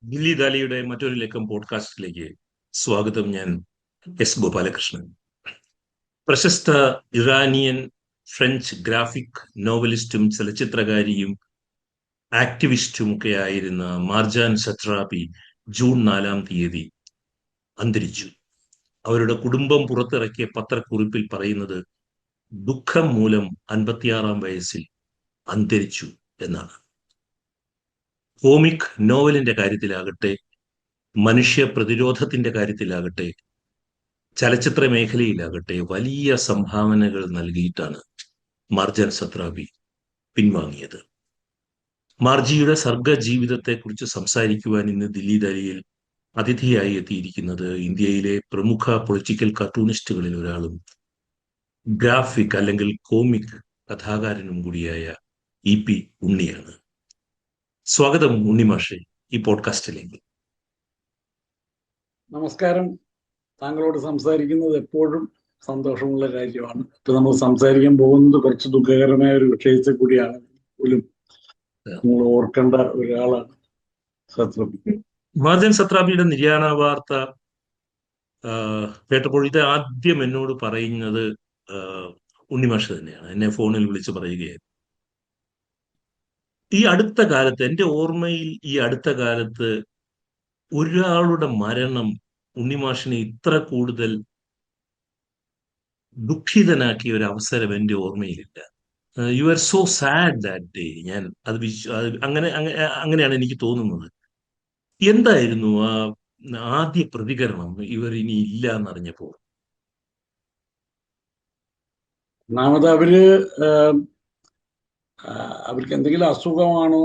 ദില്ലി ദാലിയുടെ മറ്റൊരു ലക്കം പോഡ്കാസ്റ്റിലേക്ക് സ്വാഗതം. ഞാൻ എസ് ഗോപാലകൃഷ്ണൻ. പ്രശസ്ത ഇറാനിയൻ ഫ്രഞ്ച് ഗ്രാഫിക് നോവലിസ്റ്റും ചലച്ചിത്രകാരിയും ആക്ടിവിസ്റ്റുമൊക്കെ ആയിരുന്ന മാർജാൻ സത്രാപി ജൂൺ 4 അന്തരിച്ചു. അവരുടെ കുടുംബം പുറത്തിറക്കിയ പത്രക്കുറിപ്പിൽ പറയുന്നത് ദുഃഖം മൂലം 56 വയസ്സിൽ അന്തരിച്ചു എന്നാണ്. കോമിക് നോവലിന്റെ കാര്യത്തിലാകട്ടെ, മനുഷ്യ പ്രതിരോധത്തിന്റെ കാര്യത്തിലാകട്ടെ, ചലച്ചിത്ര മേഖലയിലാകട്ടെ വലിയ സംഭാവനകൾ നൽകിയിട്ടാണ് മാർജാൻ സത്രാപി പിൻവാങ്ങിയത്. മാർജിയുടെ സർഗ ജീവിതത്തെക്കുറിച്ച് സംസാരിക്കുവാൻ ഇന്ന് ദില്ലി ദാലിയിൽ അതിഥിയായി എത്തിയിരിക്കുന്നത് ഇന്ത്യയിലെ പ്രമുഖ പൊളിറ്റിക്കൽ കാർട്ടൂണിസ്റ്റുകളിൽ ഒരാളും ഗ്രാഫിക് അല്ലെങ്കിൽ കോമിക് കഥാകാരനും കൂടിയായ ഇ.പി. ഉണ്ണിയാണ്. സ്വാഗതം ഉണ്ണിമാഷെ ഈ പോഡ്കാസ്റ്റിലേക്ക്. നമസ്കാരം. താങ്കളോട് സംസാരിക്കുന്നത് എപ്പോഴും സന്തോഷമുള്ള കാര്യമാണ്. ഇപ്പൊ നമ്മൾ സംസാരിക്കാൻ പോകുന്നത് കുറച്ച് ദുഃഖകരമായ ഒരു വിഷയത്തെ കൂടിയാണ് പോലും നമ്മൾ ഓർക്കേണ്ട ഒരാളാണ് സത്രാപി. മാർജാൻ സത്രാപിയുടെ നിര്യാണ വാർത്ത കേട്ടപ്പോൾ ഇത് ആദ്യം എന്നോട് പറയുന്നത് ഉണ്ണിമാഷ് തന്നെയാണ്. എന്നെ ഫോണിൽ വിളിച്ച് പറയുകയായിരുന്നു. ഈ അടുത്ത കാലത്ത്, എൻ്റെ ഓർമ്മയിൽ ഈ അടുത്ത കാലത്ത് ഒരാളുടെ മരണം ഉണ്ണിമാഷിനെ ഇത്ര കൂടുതൽ ദുഃഖിതനാക്കിയ ഒരു അവസരം എൻ്റെ ഓർമ്മയിലില്ല. You are so sad that day. ഞാൻ അങ്ങനെയാണ് എനിക്ക് തോന്നുന്നത്. എന്തായിരുന്നു ആ ആദ്യ പ്രതികരണം ഇവർ ഇനി ഇല്ല എന്നറിഞ്ഞപ്പോൾ? ഒന്നാമത് അവർക്ക് എന്തെങ്കിലും അസുഖമാണോ,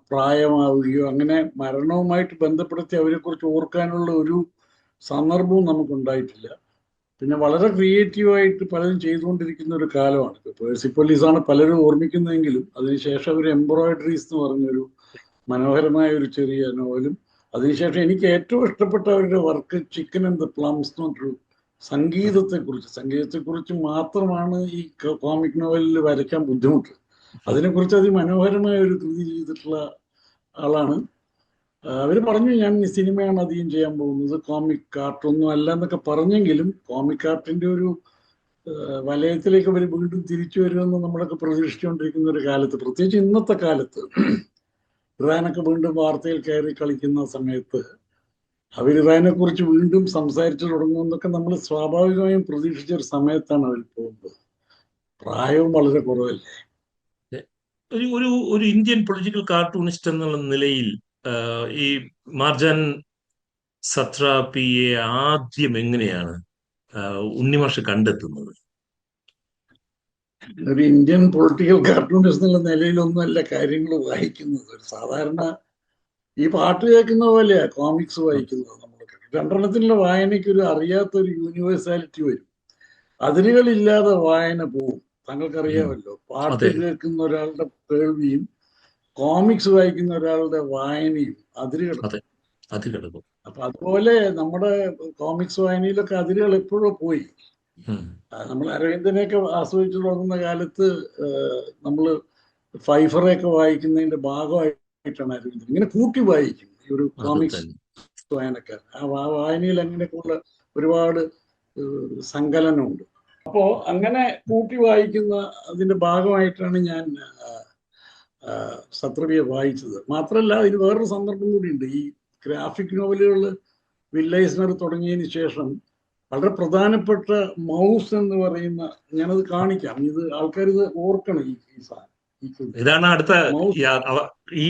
പ്രായമാവുകയോ, അങ്ങനെ മരണവുമായിട്ട് ബന്ധപ്പെടുത്തി അവരെ കുറിച്ച് ഓർക്കാനുള്ള ഒരു സന്ദർഭവും നമുക്കുണ്ടായിട്ടില്ല. പിന്നെ വളരെ ക്രിയേറ്റീവായിട്ട് പലരും ചെയ്തുകൊണ്ടിരിക്കുന്ന ഒരു കാലമാണ്. ഇപ്പോൾ പേഴ്സിപ്പോലീസാണ് പലരും ഓർമ്മിക്കുന്നതെങ്കിലും അതിനുശേഷം ഒരു എംബ്രോയിഡറീസ് എന്ന് പറഞ്ഞൊരു മനോഹരമായ ഒരു ചെറിയ നോവലും, അതിനുശേഷം എനിക്ക് ഏറ്റവും ഇഷ്ടപ്പെട്ട അവരുടെ work chicken and the plums എന്ന് പറഞ്ഞൊരു സംഗീതത്തെക്കുറിച്ച് മാത്രമാണ് ഈ കോമിക് നോവലിൽ വരയ്ക്കാൻ ബുദ്ധിമുട്ട്. അതിനെക്കുറിച്ച് അതിമനോഹരമായ ഒരു കൃതി ചെയ്തിട്ടുള്ള ആളാണ്. അവർ പറഞ്ഞു, ഞാൻ ഈ സിനിമയാണ് അധികം ചെയ്യാൻ പോകുന്നത്, കോമിക് ആർട്ടൊന്നും അല്ല എന്നൊക്കെ പറഞ്ഞെങ്കിലും കോമിക് ആർട്ടിന്റെ ഒരു വലയത്തിലേക്ക് അവർ വീണ്ടും തിരിച്ചു വരുമെന്ന് നമ്മളൊക്കെ പ്രതീക്ഷിച്ചുകൊണ്ടിരിക്കുന്ന ഒരു കാലത്ത്, പ്രത്യേകിച്ച് ഇന്നത്തെ കാലത്ത് ഇറാനൊക്കെ വീണ്ടും വാർത്തയിൽ കയറി കളിക്കുന്ന സമയത്ത് അവർ ഇറാനെ കുറിച്ച് വീണ്ടും സംസാരിച്ചു തുടങ്ങുമെന്നൊക്കെ നമ്മൾ സ്വാഭാവികമായും പ്രതീക്ഷിച്ച ഒരു സമയത്താണ് അവർ പോകുന്നത്. പ്രായവും വളരെ കുറവല്ലേ. ഒരു ഒരു ഒരു ഇന്ത്യൻ പൊളിറ്റിക്കൽ കാർട്ടൂണിസ്റ്റ് എന്നുള്ള നിലയിൽ ഈ മാർജാൻ സത്രാപിയെ ആദ്യം എങ്ങനെയാണ് ഉണ്ണിമാഷ് കണ്ടെത്തുന്നത്? ഒരു ഇന്ത്യൻ പൊളിറ്റിക്കൽ കാർട്ടൂണിസ്റ്റ് എന്നുള്ള നിലയിലൊന്നുമല്ല കാര്യങ്ങൾ വായിക്കുന്നത്. ഒരു സാധാരണ ഈ പാട്ട് കേൾക്കുന്ന പോലെയാ കോമിക്സ് വായിക്കുന്നത്. നമ്മളൊക്കെ രണ്ടെണ്ണത്തിലുള്ള വായനയ്ക്ക് ഒരു അറിയാത്തൊരു യൂണിവേഴ്സാലിറ്റി വരും. അതിരുകളില്ലാതെ വായന പോവും. താങ്കൾക്കറിയാമല്ലോ, പാട്ട് കേൾക്കുന്ന ഒരാളുടെ കേൾവിയും കോമിക്സ് വായിക്കുന്ന ഒരാളുടെ വായനയും അതിരുകിടക്കും. അപ്പൊ അതുപോലെ നമ്മുടെ കോമിക്സ് വായനയിലൊക്കെ അതിരുകൾ എപ്പോഴോ പോയി. നമ്മൾ അരവിന്ദനെയൊക്കെ ആസ്വദിച്ചു തുടങ്ങുന്ന കാലത്ത് നമ്മൾ ഫൈഫറെയൊക്കെ വായിക്കുന്നതിന്റെ ഭാഗമായിട്ടാണ് അരവിന്ദൻ ഇങ്ങനെ കൂട്ടി വായിക്കും ഈ ഒരു കോമിക്സ് വായനക്കാർ. ആ വായനയിൽ അങ്ങനെയൊക്കെയുള്ള ഒരുപാട് സങ്കലനമുണ്ട്. അപ്പോ അങ്ങനെ കൂട്ടി വായിക്കുന്ന അതിന്റെ ഭാഗമായിട്ടാണ് ഞാൻ സത്രാപിയെ വായിച്ചത്. മാത്രമല്ല, ഇതിന് വേറൊരു സന്ദർഭം കൂടിയുണ്ട്. ഈ ഗ്രാഫിക് നോവലുകൾ വില്ലൈസ്നർ തുടങ്ങിയതിന് ശേഷം വളരെ പ്രധാനപ്പെട്ട മൗസ് എന്ന് പറയുന്ന, ഞാനത് കാണിക്കാം, ഇത് ആൾക്കാർ ഇത് ഓർക്കണം. ഈ സാധനം ഇതാണ് അടുത്ത ഈ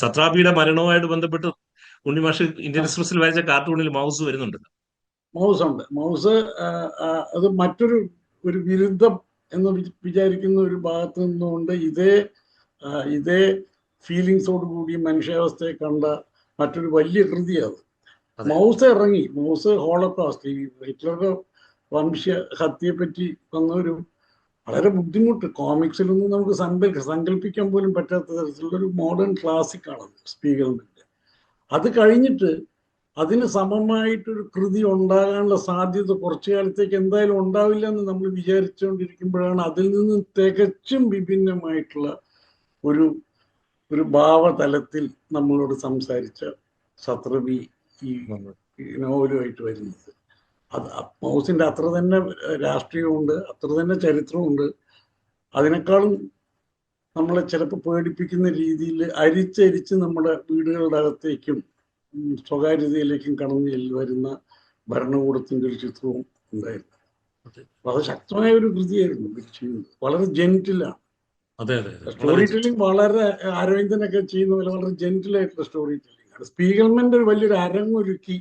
സത്രാപിയുടെ മരണവുമായിട്ട് ബന്ധപ്പെട്ട് ഉണ്ണിമാഷ് ഇന്ത്യൻ എക്സ്പ്രസിൽ വായിച്ച കാർട്ടൂണിൽ മൗസ് വരുന്നുണ്ട്. മൗസ് ഉണ്ട്. മൗസ് അത് മറ്റൊരു വിരുദ്ധം എന്ന് വിചാരിക്കുന്ന ഒരു ഭാഗത്ത് നിന്നുകൊണ്ട് ഇതേ ഫീലിങ്സോട് കൂടി മനുഷ്യാവസ്ഥയെ കണ്ട മറ്റൊരു വലിയ കൃതിയാണ്. മൗസ് ഇറങ്ങി. മൗസ് ഹോളോകോസ്റ്റ്, ഈ ഹിറ്റ്ലറുടെ വംശഹത്യയെ പറ്റി വന്നൊരു വളരെ ബുദ്ധിമുട്ട്, കോമിക്സിലൊന്നും നമുക്ക് സങ്കല്പിക്കാൻ പോലും പറ്റാത്ത തരത്തിലുള്ളൊരു മോഡേൺ ക്ലാസിക് ആണത് സ്പീഗലിന്റെ. അത് കഴിഞ്ഞിട്ട് അതിന് സമമായിട്ടൊരു കൃതി ഉണ്ടാകാനുള്ള സാധ്യത കുറച്ചു കാലത്തേക്ക് എന്തായാലും ഉണ്ടാവില്ല എന്ന് നമ്മൾ വിചാരിച്ചുകൊണ്ടിരിക്കുമ്പോഴാണ് അതിൽ നിന്ന് തികച്ചും വിഭിന്നമായിട്ടുള്ള ഒരു ഭാവതലത്തിൽ നമ്മളോട് സംസാരിച്ച സത്രപി ഈ നോവലുമായിട്ട് വരുന്നത്. അത് മൗസിന്റെ അത്ര തന്നെ രാഷ്ട്രീയമുണ്ട്, അത്ര തന്നെ ചരിത്രമുണ്ട്. അതിനേക്കാളും നമ്മളെ ചിലപ്പോൾ പേടിപ്പിക്കുന്ന രീതിയിൽ അരിച്ചരിച്ച് നമ്മുടെ വീടുകളുടെ അകത്തേക്കും സ്വകാര്യതയിലേക്കും കടന്നു വരുന്ന ഭരണകൂടത്തിന്റെ ഒരു ചിത്രവും ഉണ്ടായിരുന്നു. വളരെ ശക്തമായ ഒരു കൃതിയായിരുന്നു ചെയ്യുന്നത്. വളരെ ജെന്റിലാണ് സ്റ്റോറി ടെല്ലിംഗ്. വളരെ അരവിന്ദനൊക്കെ ചെയ്യുന്ന പോലെ വളരെ ജെന്റിലായിട്ടുള്ള സ്റ്റോറി ടെല്ലിംഗ് ആണ്. സ്പീഗൽമെന്റ് വലിയൊരു അരങ്ങൊരുക്കി,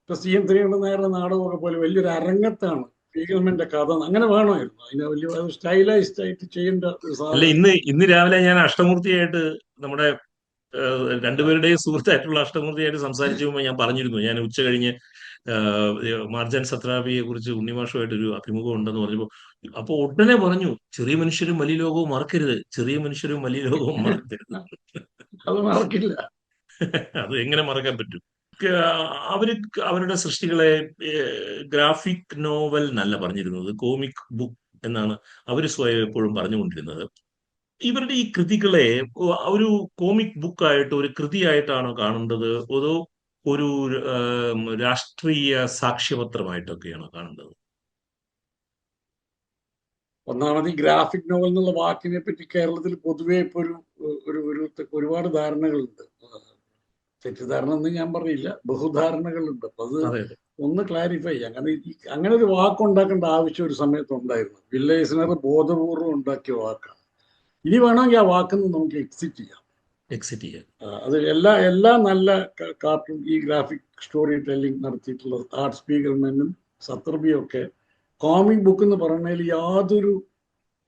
ഇപ്പൊ CM ശ്രീകണ്ഠൻ നായരുടെ നാടകമൊക്കെ പോലെ വലിയൊരു അരങ്ങത്താണ് സ്പീഗൽമെന്റെ കഥ. അങ്ങനെ വേണമായിരുന്നു. അതിനെ വലിയ സ്റ്റൈലൈസ്ഡ് ആയിട്ട് ചെയ്യേണ്ട ഒരു സാധനം. ഇന്ന് രാവിലെ ഞാൻ അഷ്ടമൂർത്തിയായിട്ട് നമ്മുടെ രണ്ടുപേരുടെയും സുഹൃത്തായിട്ടുള്ള അഷ്ടമൂർത്തിയായിട്ട് സംസാരിച്ചു പോകുമ്പോൾ ഞാൻ പറഞ്ഞിരുന്നു, ഞാൻ ഉച്ച കഴിഞ്ഞ് മാർജാൻ സത്രാപിയെ കുറിച്ച് ഉണ്ണിമാഷുമായിട്ട് ഒരു അഭിമുഖം ഉണ്ടെന്ന് പറഞ്ഞപ്പോൾ, അപ്പൊ ഉടനെ പറഞ്ഞു, ചെറിയ മനുഷ്യരും വലിയ ലോകവും മറക്കരുത്, ചെറിയ മനുഷ്യരും വലിയ ലോകവും മറക്കരുത്. അത് മറക്കില്ല. അത് എങ്ങനെ മറക്കാൻ പറ്റും? അവര് അവരുടെ സൃഷ്ടികളെ ഗ്രാഫിക് നോവൽ എന്നല്ല പറഞ്ഞിരുന്നത്, കോമിക് ബുക്ക് എന്നാണ് അവര് സ്വയം എപ്പോഴും പറഞ്ഞുകൊണ്ടിരുന്നത്. ഇവരുടെ ഈ കൃതികളെ ഒരു കോമിക് ബുക്കായിട്ട്, ഒരു കൃതിയായിട്ടാണോ കാണേണ്ടത്, അതോ ഒരു രാഷ്ട്രീയ സാക്ഷ്യപത്രമായിട്ടൊക്കെയാണോ കാണേണ്ടത്? ഒന്നാമത് ഈ ഗ്രാഫിക് നോവൽ എന്നുള്ള വാക്കിനെ പറ്റി കേരളത്തിൽ പൊതുവെ ഇപ്പൊ ഒരുപാട് ധാരണകളുണ്ട്. തെറ്റിദ്ധാരണ എന്ന് ഞാൻ പറയില്ല, ബഹുധാരണകളുണ്ട്. അപ്പൊ അത് ഒന്ന് ക്ലാരിഫൈ ചെയ്യാം. അങ്ങനെ ഒരു വാക്കുണ്ടാക്കേണ്ട ആവശ്യം ഒരു സമയത്ത് ഉണ്ടായിരുന്നു. വില്ലേഴ്സിനർ ബോധപൂർവ്വം ഉണ്ടാക്കിയ വാക്കാണ്. ഇനി വേണമെങ്കിൽ ആ വാക്കിന്ന് നമുക്ക് എക്സിറ്റ് ചെയ്യാം. അത് എല്ലാ നല്ല കാർട്ടൂൺ ഈ ഗ്രാഫിക് സ്റ്റോറി ടെല്ലിംഗ് നടത്തിയിട്ടുള്ള ആർട്ട് സ്പീഗൽമാനും സത്രപിയും ഒക്കെ കോമിക് ബുക്ക് എന്ന് പറഞ്ഞാൽ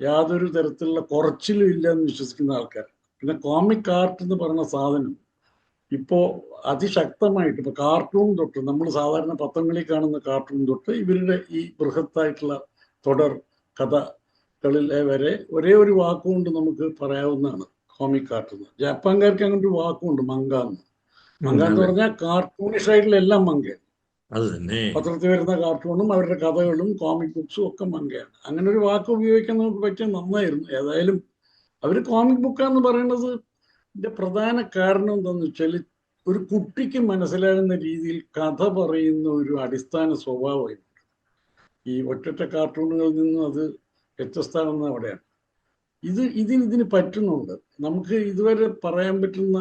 യാതൊരു തരത്തിലുള്ള കുറച്ചിലും ഇല്ല എന്ന് വിശ്വസിക്കുന്ന ആൾക്കാർ. പിന്നെ കോമിക് ആർട്ട് എന്ന് പറയുന്ന സാധനം ഇപ്പോ അതിശക്തമായിട്ട് ഇപ്പൊ കാർട്ടൂൺ തൊട്ട്, നമ്മൾ സാധാരണ പത്രങ്ങളിൽ കാണുന്ന കാർട്ടൂൺ തൊട്ട് ഇവരുടെ ഈ ബൃഹത്തായിട്ടുള്ള തുടർ കഥകളിലെ വരെ ഒരേ ഒരു വാക്കുകൊണ്ട് നമുക്ക് പറയാവുന്നതാണ് കോമിക് ആർട്ട്. ജപ്പാൻകാർക്ക് അങ്ങനെ ഒരു വാക്കുണ്ട്, മങ്ക എന്ന്. മങ്ക എന്ന് പറഞ്ഞാൽ കാർട്ടൂണിഷ് ആയിട്ടുള്ള എല്ലാം മങ്കയാണ്. പത്രത്തിൽ വരുന്ന കാർട്ടൂണും അവരുടെ കഥകളും കോമിക് ബുക്സും ഒക്കെ മങ്കയാണ്. അങ്ങനെ ഒരു വാക്ക് ഉപയോഗിക്കാൻ നമുക്ക് പറ്റിയ നന്നായിരുന്നു. ഏതായാലും അവര് കോമിക് ബുക്കാന്ന് പറയുന്നത് പ്രധാന കാരണം എന്താണെന്ന് വെച്ചാൽ, ഒരു കുട്ടിക്ക് മനസ്സിലാകുന്ന രീതിയിൽ കഥ പറയുന്ന ഒരു അടിസ്ഥാന സ്വഭാവമായിട്ടുണ്ട്. ഈ ഒറ്റ കാർട്ടൂണുകളിൽ നിന്നും അത് വ്യത്യസ്തമാകുന്ന അവിടെയാണ്. ഇതിന് പറ്റുന്നുണ്ട്. നമുക്ക് ഇതുവരെ പറയാൻ പറ്റുന്ന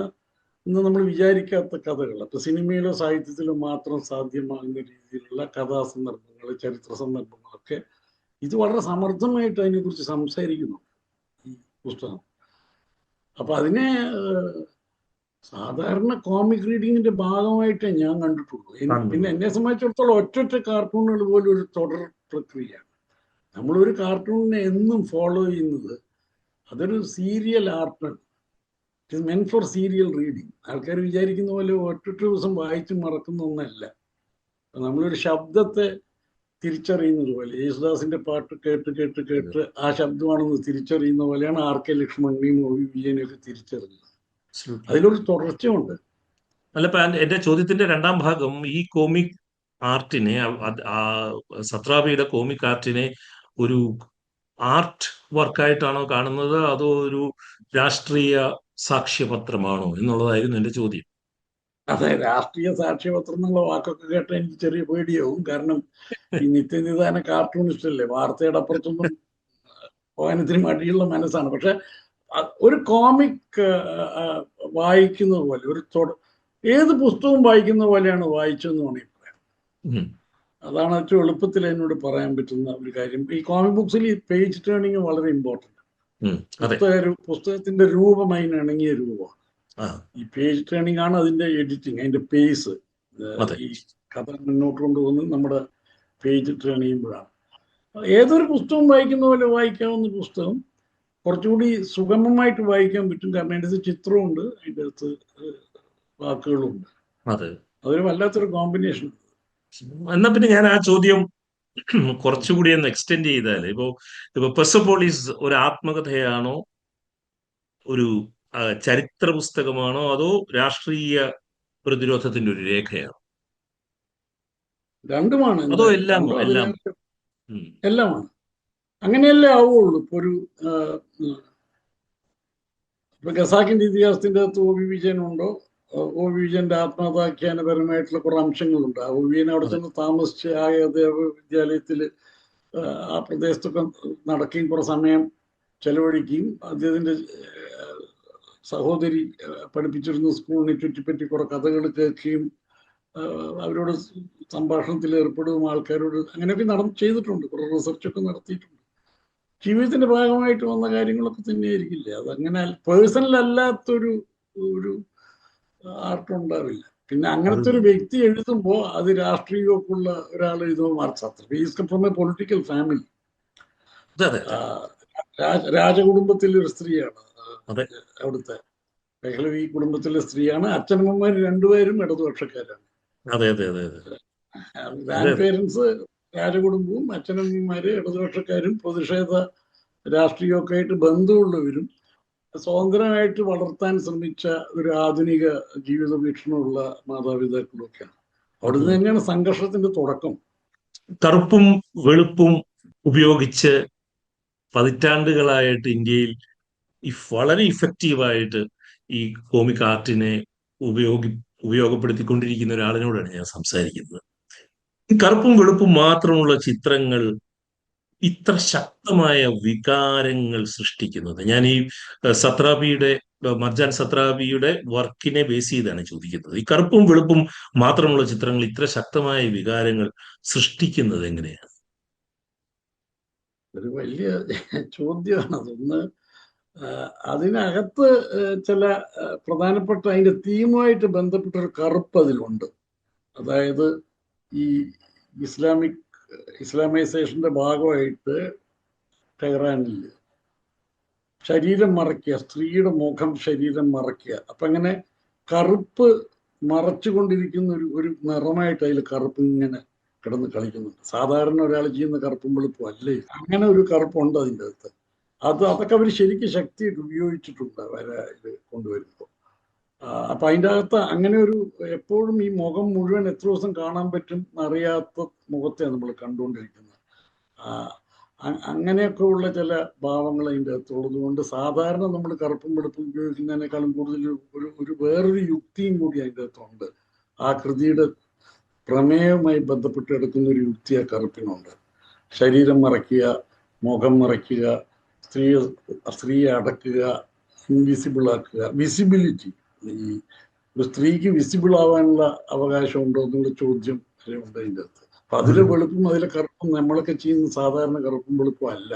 ഇന്ന് നമ്മൾ വിചാരിക്കാത്ത കഥകൾ, അപ്പൊ സിനിമയിലോ സാഹിത്യത്തിലോ മാത്രം സാധ്യമാകുന്ന രീതിയിലുള്ള കഥാസന്ദർഭങ്ങൾ, ചരിത്ര സന്ദർഭങ്ങളൊക്കെ ഇത് വളരെ സമർത്ഥമായിട്ട് അതിനെക്കുറിച്ച് സംസാരിക്കുന്നു ഈ പുസ്തകം. അപ്പൊ അതിനെ സാധാരണ കോമിക് റീഡിങ്ങിന്റെ ഭാഗമായിട്ടേ ഞാൻ കണ്ടിട്ടുള്ളൂ. പിന്നെ എന്നെ സംബന്ധിച്ചിടത്തോളം ഒറ്റ കാർട്ടൂണുകൾ പോലും ഒരു തുടർ പ്രക്രിയയാണ്. നമ്മളൊരു കാർട്ടൂണിനെ എന്നും ഫോളോ ചെയ്യുന്നത് അതൊരു സീരിയൽ ആർട്ടാണ്. It is meant for serial reading. ആൾക്കാർ വിചാരിക്കുന്ന പോലെ ഒറ്റ ദിവസം വായിച്ച് മറക്കുന്ന ഒന്നല്ല. നമ്മളൊരു ശബ്ദത്തെ തിരിച്ചറിയുന്നത് പോലെ, യേശുദാസിന്റെ പാട്ട് കേട്ട് കേട്ട് കേട്ട് ആ ശബ്ദമാണെന്ന് തിരിച്ചറിയുന്ന പോലെയാണ് RK ലക്ഷ്മണിനെയും OV വിജയനെയൊക്കെ തിരിച്ചറിയുന്നത്. അതിലൊരു തുടർച്ചയുണ്ട്. അല്ല, എന്റെ ചോദ്യത്തിന്റെ രണ്ടാം ഭാഗം, ഈ കോമിക് ആർട്ടിനെ, സത്രാപിയുടെ കോമിക് ആർട്ടിനെ ഒരു ആർട്ട് വർക്കായിട്ടാണോ കാണുന്നത്, അതോ ഒരു രാഷ്ട്രീയ സാക്ഷ്യപത്രമാണോ എന്നുള്ളതായിരുന്നു എന്റെ ചോദ്യം. അതെ, രാഷ്ട്രീയ സാക്ഷ്യപത്രം എന്നുള്ള വാക്കൊക്കെ കേട്ട എനിക്ക് ചെറിയ പേടിയാവും. കാരണം ഈ നിത്യനിദാന കാർട്ടൂണിസ്റ്റ് അല്ലേ, വാർത്തയുടെ അപ്പുറത്തൊന്നും പോകാനത്തിന് മടിയുള്ള മനസ്സാണ്. പക്ഷെ ഒരു കോമിക് വായിക്കുന്നത് പോലെ, ഏത് പുസ്തകവും വായിക്കുന്ന പോലെയാണ് വായിച്ചതെന്ന് വേണമെങ്കിൽ പറയാം. അതാണ് ഏറ്റവും എളുപ്പത്തിൽ എന്നോട് പറയാൻ പറ്റുന്ന ഒരു കാര്യം. ഈ കോമിക് ബുക്സിൽ ഈ പേജ് ടേണിങ് വളരെ ഇമ്പോർട്ടൻ്റ്. പുസ്തകത്തിന്റെ രൂപം അതിനിണങ്ങിയ രൂപമാണ്. ഈ പേജ് ടേണിംഗ് ആണ് അതിന്റെ എഡിറ്റിംഗ്, അതിന്റെ പേസ്. ഈ കഥ മുന്നോട്ട് കൊണ്ടുപോകുന്നത് നമ്മുടെ പേജ് ടേൺ ചെയ്യുമ്പോഴാണ്. ഏതൊരു പുസ്തകം വായിക്കുന്ന പോലെ വായിക്കാവുന്ന പുസ്തകം കുറച്ചുകൂടി സുഗമമായിട്ട് വായിക്കാൻ പറ്റും. കാരണം അതിൻ്റെ അകത്ത് ചിത്രമുണ്ട്, അതിൻ്റെ അകത്ത് വാക്കുകളുണ്ട്. അതൊരു വല്ലാത്തൊരു കോമ്പിനേഷൻ. എന്നാ പിന്നെ ഞാൻ ആ ചോദ്യം കുറച്ചുകൂടി ഒന്ന് എക്സ്റ്റെൻഡ് ചെയ്താൽ, ഇപ്പൊ പെർസെപോളിസ് ഒരു ആത്മകഥയാണോ, ഒരു ചരിത്ര പുസ്തകമാണോ, അതോ രാഷ്ട്രീയ പ്രതിരോധത്തിന്റെ ഒരു രേഖയാണോ? രണ്ടുമാണ്. അതോ എല്ലാമാണ്. അങ്ങനെയല്ലേ ആവുള്ളൂ. ഇപ്പൊ ഖസാക്കിന്റെ ഇതിഹാസത്തിന്റെ അകത്ത് OV വിജയനുണ്ടോ, ഒ വിജയന്റെ ആത്മകഥാഖ്യാനപരമായിട്ടുള്ള കുറെ അംശങ്ങളുണ്ട്. ഒ വിജയൻ അവിടെ ചെന്ന് താമസിച്ച് ആ വിദ്യാലയത്തിൽ ആ പ്രദേശത്തൊക്കെ നടക്കുകയും കുറെ സമയം ചെലവഴിക്കുകയും അദ്ദേഹത്തിന്റെ സഹോദരി പഠിപ്പിച്ചിരുന്ന സ്കൂളിനെ ചുറ്റിപ്പറ്റി കുറെ കഥകൾ കേൾക്കുകയും അവരോട് സംഭാഷണത്തിൽ ഏർപ്പെടുകയും ആൾക്കാരോട് അങ്ങനെയൊക്കെ ചെയ്തിട്ടുണ്ട്. കുറെ റിസർച്ചൊക്കെ നടത്തിയിട്ടുണ്ട്. ജീവിതത്തിന്റെ ഭാഗമായിട്ട് വന്ന കാര്യങ്ങളൊക്കെ തന്നെയായിരിക്കില്ല. അതങ്ങനെ പേഴ്സണൽ അല്ലാത്തൊരു ആർട്ട് ഉണ്ടാവില്ല. പിന്നെ അങ്ങനത്തെ ഒരു വ്യക്തി എഴുതുമ്പോൾ അത് രാഷ്ട്രീയമൊക്കെ ഉള്ള ഒരാൾ എഴുതുമ്പോൾ marks is from A political family. രാജകുടുംബത്തിലെ ഒരു സ്ത്രീയാണ് അവിടുത്തെ. പെഹ്ലവി കുടുംബത്തിലെ സ്ത്രീയാണ്. അച്ഛനമ്മമാർ രണ്ടുപേരും ഇടതുപക്ഷക്കാരാണ്. ഗ്രാൻഡ് പേരൻസ് രാജകുടുംബവും അച്ഛനമ്മമാര് ഇടതുപക്ഷക്കാരും പ്രതിഷേധ രാഷ്ട്രീയമൊക്കെ ആയിട്ട് ബന്ധമുള്ളവരും സ്വതന്ത്രമായിട്ട് വളർത്താൻ ശ്രമിച്ച ഒരു ആധുനിക ജീവിത വീക്ഷണമുള്ള മാതാപിതാക്കളും ഒക്കെയാണ്. അവിടുന്ന് തന്നെയാണ് സംഘർഷത്തിന്റെ തുടക്കം. കറുപ്പും വെളുപ്പും ഉപയോഗിച്ച് പതിറ്റാണ്ടുകളായിട്ട് ഇന്ത്യയിൽ വളരെ ഇഫക്റ്റീവായിട്ട് ഈ കോമിക് ആർട്ടിനെ ഉപയോഗപ്പെടുത്തിക്കൊണ്ടിരിക്കുന്ന ഒരാളിനോടാണ് ഞാൻ സംസാരിക്കുന്നത്. ഈ കറുപ്പും വെളുപ്പും മാത്രമുള്ള ചിത്രങ്ങൾ ഇത്ര ശക്തമായ വികാരങ്ങൾ സൃഷ്ടിക്കുന്നത്, ഞാൻ ഈ മർജാൻ സത്രാബിയുടെ വർക്കിനെ ബേസ് ചെയ്താണ് ചോദിക്കുന്നത്. ഈ കറുപ്പും വെളുപ്പും മാത്രമുള്ള ചിത്രങ്ങൾ ഇത്ര ശക്തമായ വികാരങ്ങൾ സൃഷ്ടിക്കുന്നത് എങ്ങനെയാണ്? ഒരു വലിയ ചോദ്യമാണ് അതൊന്ന്. അതിനകത്ത് ചില പ്രധാനപ്പെട്ട അതിന്റെ തീമുമായിട്ട് ബന്ധപ്പെട്ട ഒരു കറുപ്പ് അതിലുണ്ട്. അതായത് ഈ ഇസ്ലാമൈസേഷന്റെ ഭാഗമായിട്ട് ടെഹ്റാനിൽ ശരീരം മറയ്ക്കുക, സ്ത്രീയുടെ മുഖം ശരീരം മറയ്ക്കുക. അപ്പൊ അങ്ങനെ കറുപ്പ് മറച്ചുകൊണ്ടിരിക്കുന്ന ഒരു നിറമായിട്ട് അതിൽ കറുപ്പ് ഇങ്ങനെ കിടന്ന് കളിക്കുന്നുണ്ട്. സാധാരണ ഒരാൾ ചെയ്യുന്ന കറുപ്പും വെളുപ്പും അല്ലേ, അങ്ങനെ ഒരു കറുപ്പുണ്ട് അതിൻ്റെ അകത്ത്. അതൊക്കെ അവർ ശരിക്കും ശക്തിയായിട്ട് ഉപയോഗിച്ചിട്ടുണ്ട് അവരെ ഇത് കൊണ്ടുവരുമ്പോൾ. അപ്പൊ അതിൻ്റെ അകത്ത് അങ്ങനെ ഒരു എപ്പോഴും ഈ മുഖം മുഴുവൻ എത്ര ദിവസം കാണാൻ പറ്റും അറിയാത്ത മുഖത്തെയാണ് നമ്മൾ കണ്ടുകൊണ്ടിരിക്കുന്നത്. അങ്ങനെയൊക്കെ ഉള്ള ചില ഭാവങ്ങൾ അതിൻ്റെ അകത്തുള്ളത് കൊണ്ട് സാധാരണ നമ്മൾ കറുപ്പും വെളുപ്പും ഉപയോഗിക്കുന്നതിനേക്കാളും കൂടുതൽ ഒരു വേറൊരു യുക്തിയും കൂടി അതിൻ്റെ അകത്തുണ്ട്. ആ കൃതിയുടെ പ്രമേയവുമായി ബന്ധപ്പെട്ട് എടുക്കുന്ന ഒരു യുക്തി ആ കറുപ്പിനുണ്ട്. ശരീരം മറയ്ക്കുക, മുഖം മറയ്ക്കുക, സ്ത്രീയെ അടക്കുക, ഇൻവിസിബിൾ ആക്കുക, വിസിബിലിറ്റി. ഈ ഒരു സ്ത്രീക്ക് വിസിബിൾ ആവാനുള്ള അവകാശം ഉണ്ടോ എന്നുള്ള ചോദ്യം വരെ ഉണ്ട് അതിൻ്റെ അകത്ത്. അപ്പൊ അതിലെ വെളുപ്പും അതിലെ കറുപ്പും നമ്മളൊക്കെ ചെയ്യുന്ന സാധാരണ കറുപ്പും വെളുപ്പും അല്ല.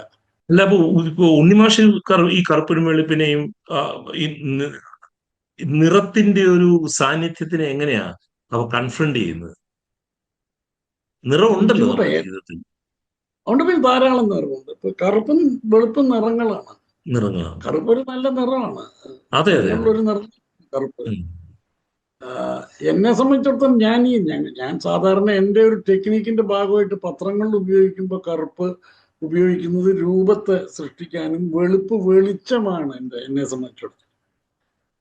അല്ല, അപ്പൊ ഉണ്ണിമാഷ് ഈ കറുപ്പിനും വെളുപ്പിനെയും ഈ നിറത്തിന്റെ ഒരു സാന്നിധ്യത്തിനെ എങ്ങനെയാ അവ കൺഫ്രണ്ട് ചെയ്യുന്നത്? നിറം ഉണ്ടല്ലോ ജീവിതത്തിൽ. അതുകൊണ്ട് പിന്നെ ധാരാളം നിറമുണ്ട്. ഇപ്പൊ കറുപ്പും വെളുപ്പും നിറങ്ങളാണ്. കറുപ്പ് ഒരു നല്ല നിറമാണ്. ഒരു നിറം കറുപ്പ്. എന്നെ സംബന്ധിച്ചിടത്തോളം ഞാൻ സാധാരണ എൻ്റെ ഒരു ടെക്നിക്കിന്റെ ഭാഗമായിട്ട് പത്രങ്ങളിൽ ഉപയോഗിക്കുമ്പോൾ കറുപ്പ് ഉപയോഗിക്കുന്നത് രൂപത്തെ സൃഷ്ടിക്കാനും വെളുപ്പ് വെളിച്ചമാണ് എന്നെ സംബന്ധിച്ചിടത്തോളം.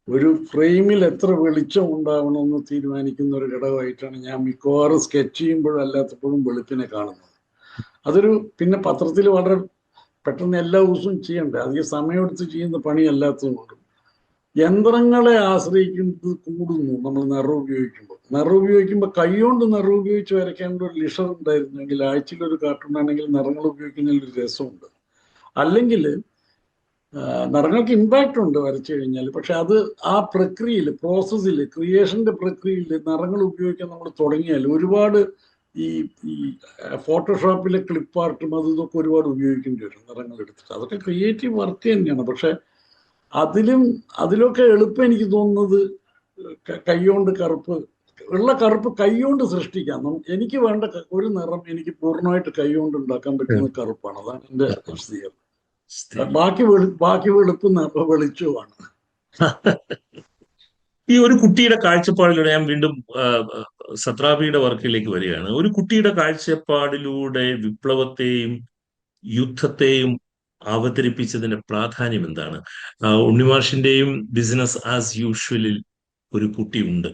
ഒരു ഫ്രെയിമിൽ എത്ര വെളിച്ചം ഉണ്ടാവണമെന്ന് തീരുമാനിക്കുന്ന ഒരു ഘടകമായിട്ടാണ് ഞാൻ മിക്കവാറും സ്കെച്ച് ചെയ്യുമ്പോഴും അല്ലാത്തപ്പോഴും വെളുപ്പിനെ കാണുന്നത്. അതൊരു പിന്നെ പത്രത്തിൽ വളരെ പെട്ടെന്ന് എല്ലാ ദിവസവും ചെയ്യണ്ടേ, അധികം സമയമെടുത്ത് ചെയ്യുന്ന പണി അല്ലാത്തതുകൊണ്ട് യന്ത്രങ്ങളെ ആശ്രയിക്കുന്നത് കൂടുന്നു. നമ്മൾ നിറം ഉപയോഗിക്കുമ്പോൾ കൈകൊണ്ട് നിറം ഉപയോഗിച്ച് വരയ്ക്കേണ്ട ഒരു ലിഷർ ഉണ്ടായിരുന്നെങ്കിൽ ആഴ്ചയിലൊരു കാർട്ടൂണാണെങ്കിൽ നിറങ്ങൾ ഉപയോഗിക്കുന്നതിൽ ഒരു രസമുണ്ട്. അല്ലെങ്കിൽ നിറങ്ങൾക്ക് ഇമ്പാക്റ്റ് ഉണ്ട് വരച്ചു കഴിഞ്ഞാൽ. പക്ഷെ അത് ആ പ്രക്രിയയിൽ, പ്രോസസ്സിൽ, ക്രിയേഷന്റെ പ്രക്രിയയിൽ നിറങ്ങൾ ഉപയോഗിക്കാൻ നമ്മൾ തുടങ്ങിയാൽ ഒരുപാട് ഈ ഫോട്ടോഷോപ്പിലെ ക്ലിപ്പ് ആർട്ടും ഇതൊക്കെ ഒരുപാട് ഉപയോഗിക്കേണ്ടി വരും നിറങ്ങൾ എടുത്തിട്ട്. അതൊക്കെ ക്രിയേറ്റീവ് വർക്ക് തന്നെയാണ്. പക്ഷെ അതിലൊക്കെ എളുപ്പം എനിക്ക് തോന്നുന്നത് കൈകൊണ്ട് കറുപ്പ് കൈകൊണ്ട് സൃഷ്ടിക്കാം. എനിക്ക് വേണ്ട ഒരു നിറം എനിക്ക് പൂർണ്ണമായിട്ട് കൈകൊണ്ട് ഉണ്ടാക്കാൻ പറ്റുന്ന കറുപ്പാണ്. അതാണ് എൻ്റെ വിശദീകരണം. ബാക്കി വെളുപ്പ് വെളിച്ചമാണ്. ഈ ഒരു കുട്ടിയുടെ കാഴ്ചപ്പാടിലൂടെ ഞാൻ വീണ്ടും സത്രാബിയുടെ വർക്കിലേക്ക് വരികയാണ്. ഒരു കുട്ടിയുടെ കാഴ്ചപ്പാടിലൂടെ വിപ്ലവത്തെയും യുദ്ധത്തെയും അവതരിപ്പിച്ചതിന്റെ പ്രാധാന്യം എന്താണ്? ഉണ്ണിമാഷിന്റെയും ബിസിനസ് ആസ് യൂഷ്വലിൽ ഒരു കുട്ടിയുണ്ട്.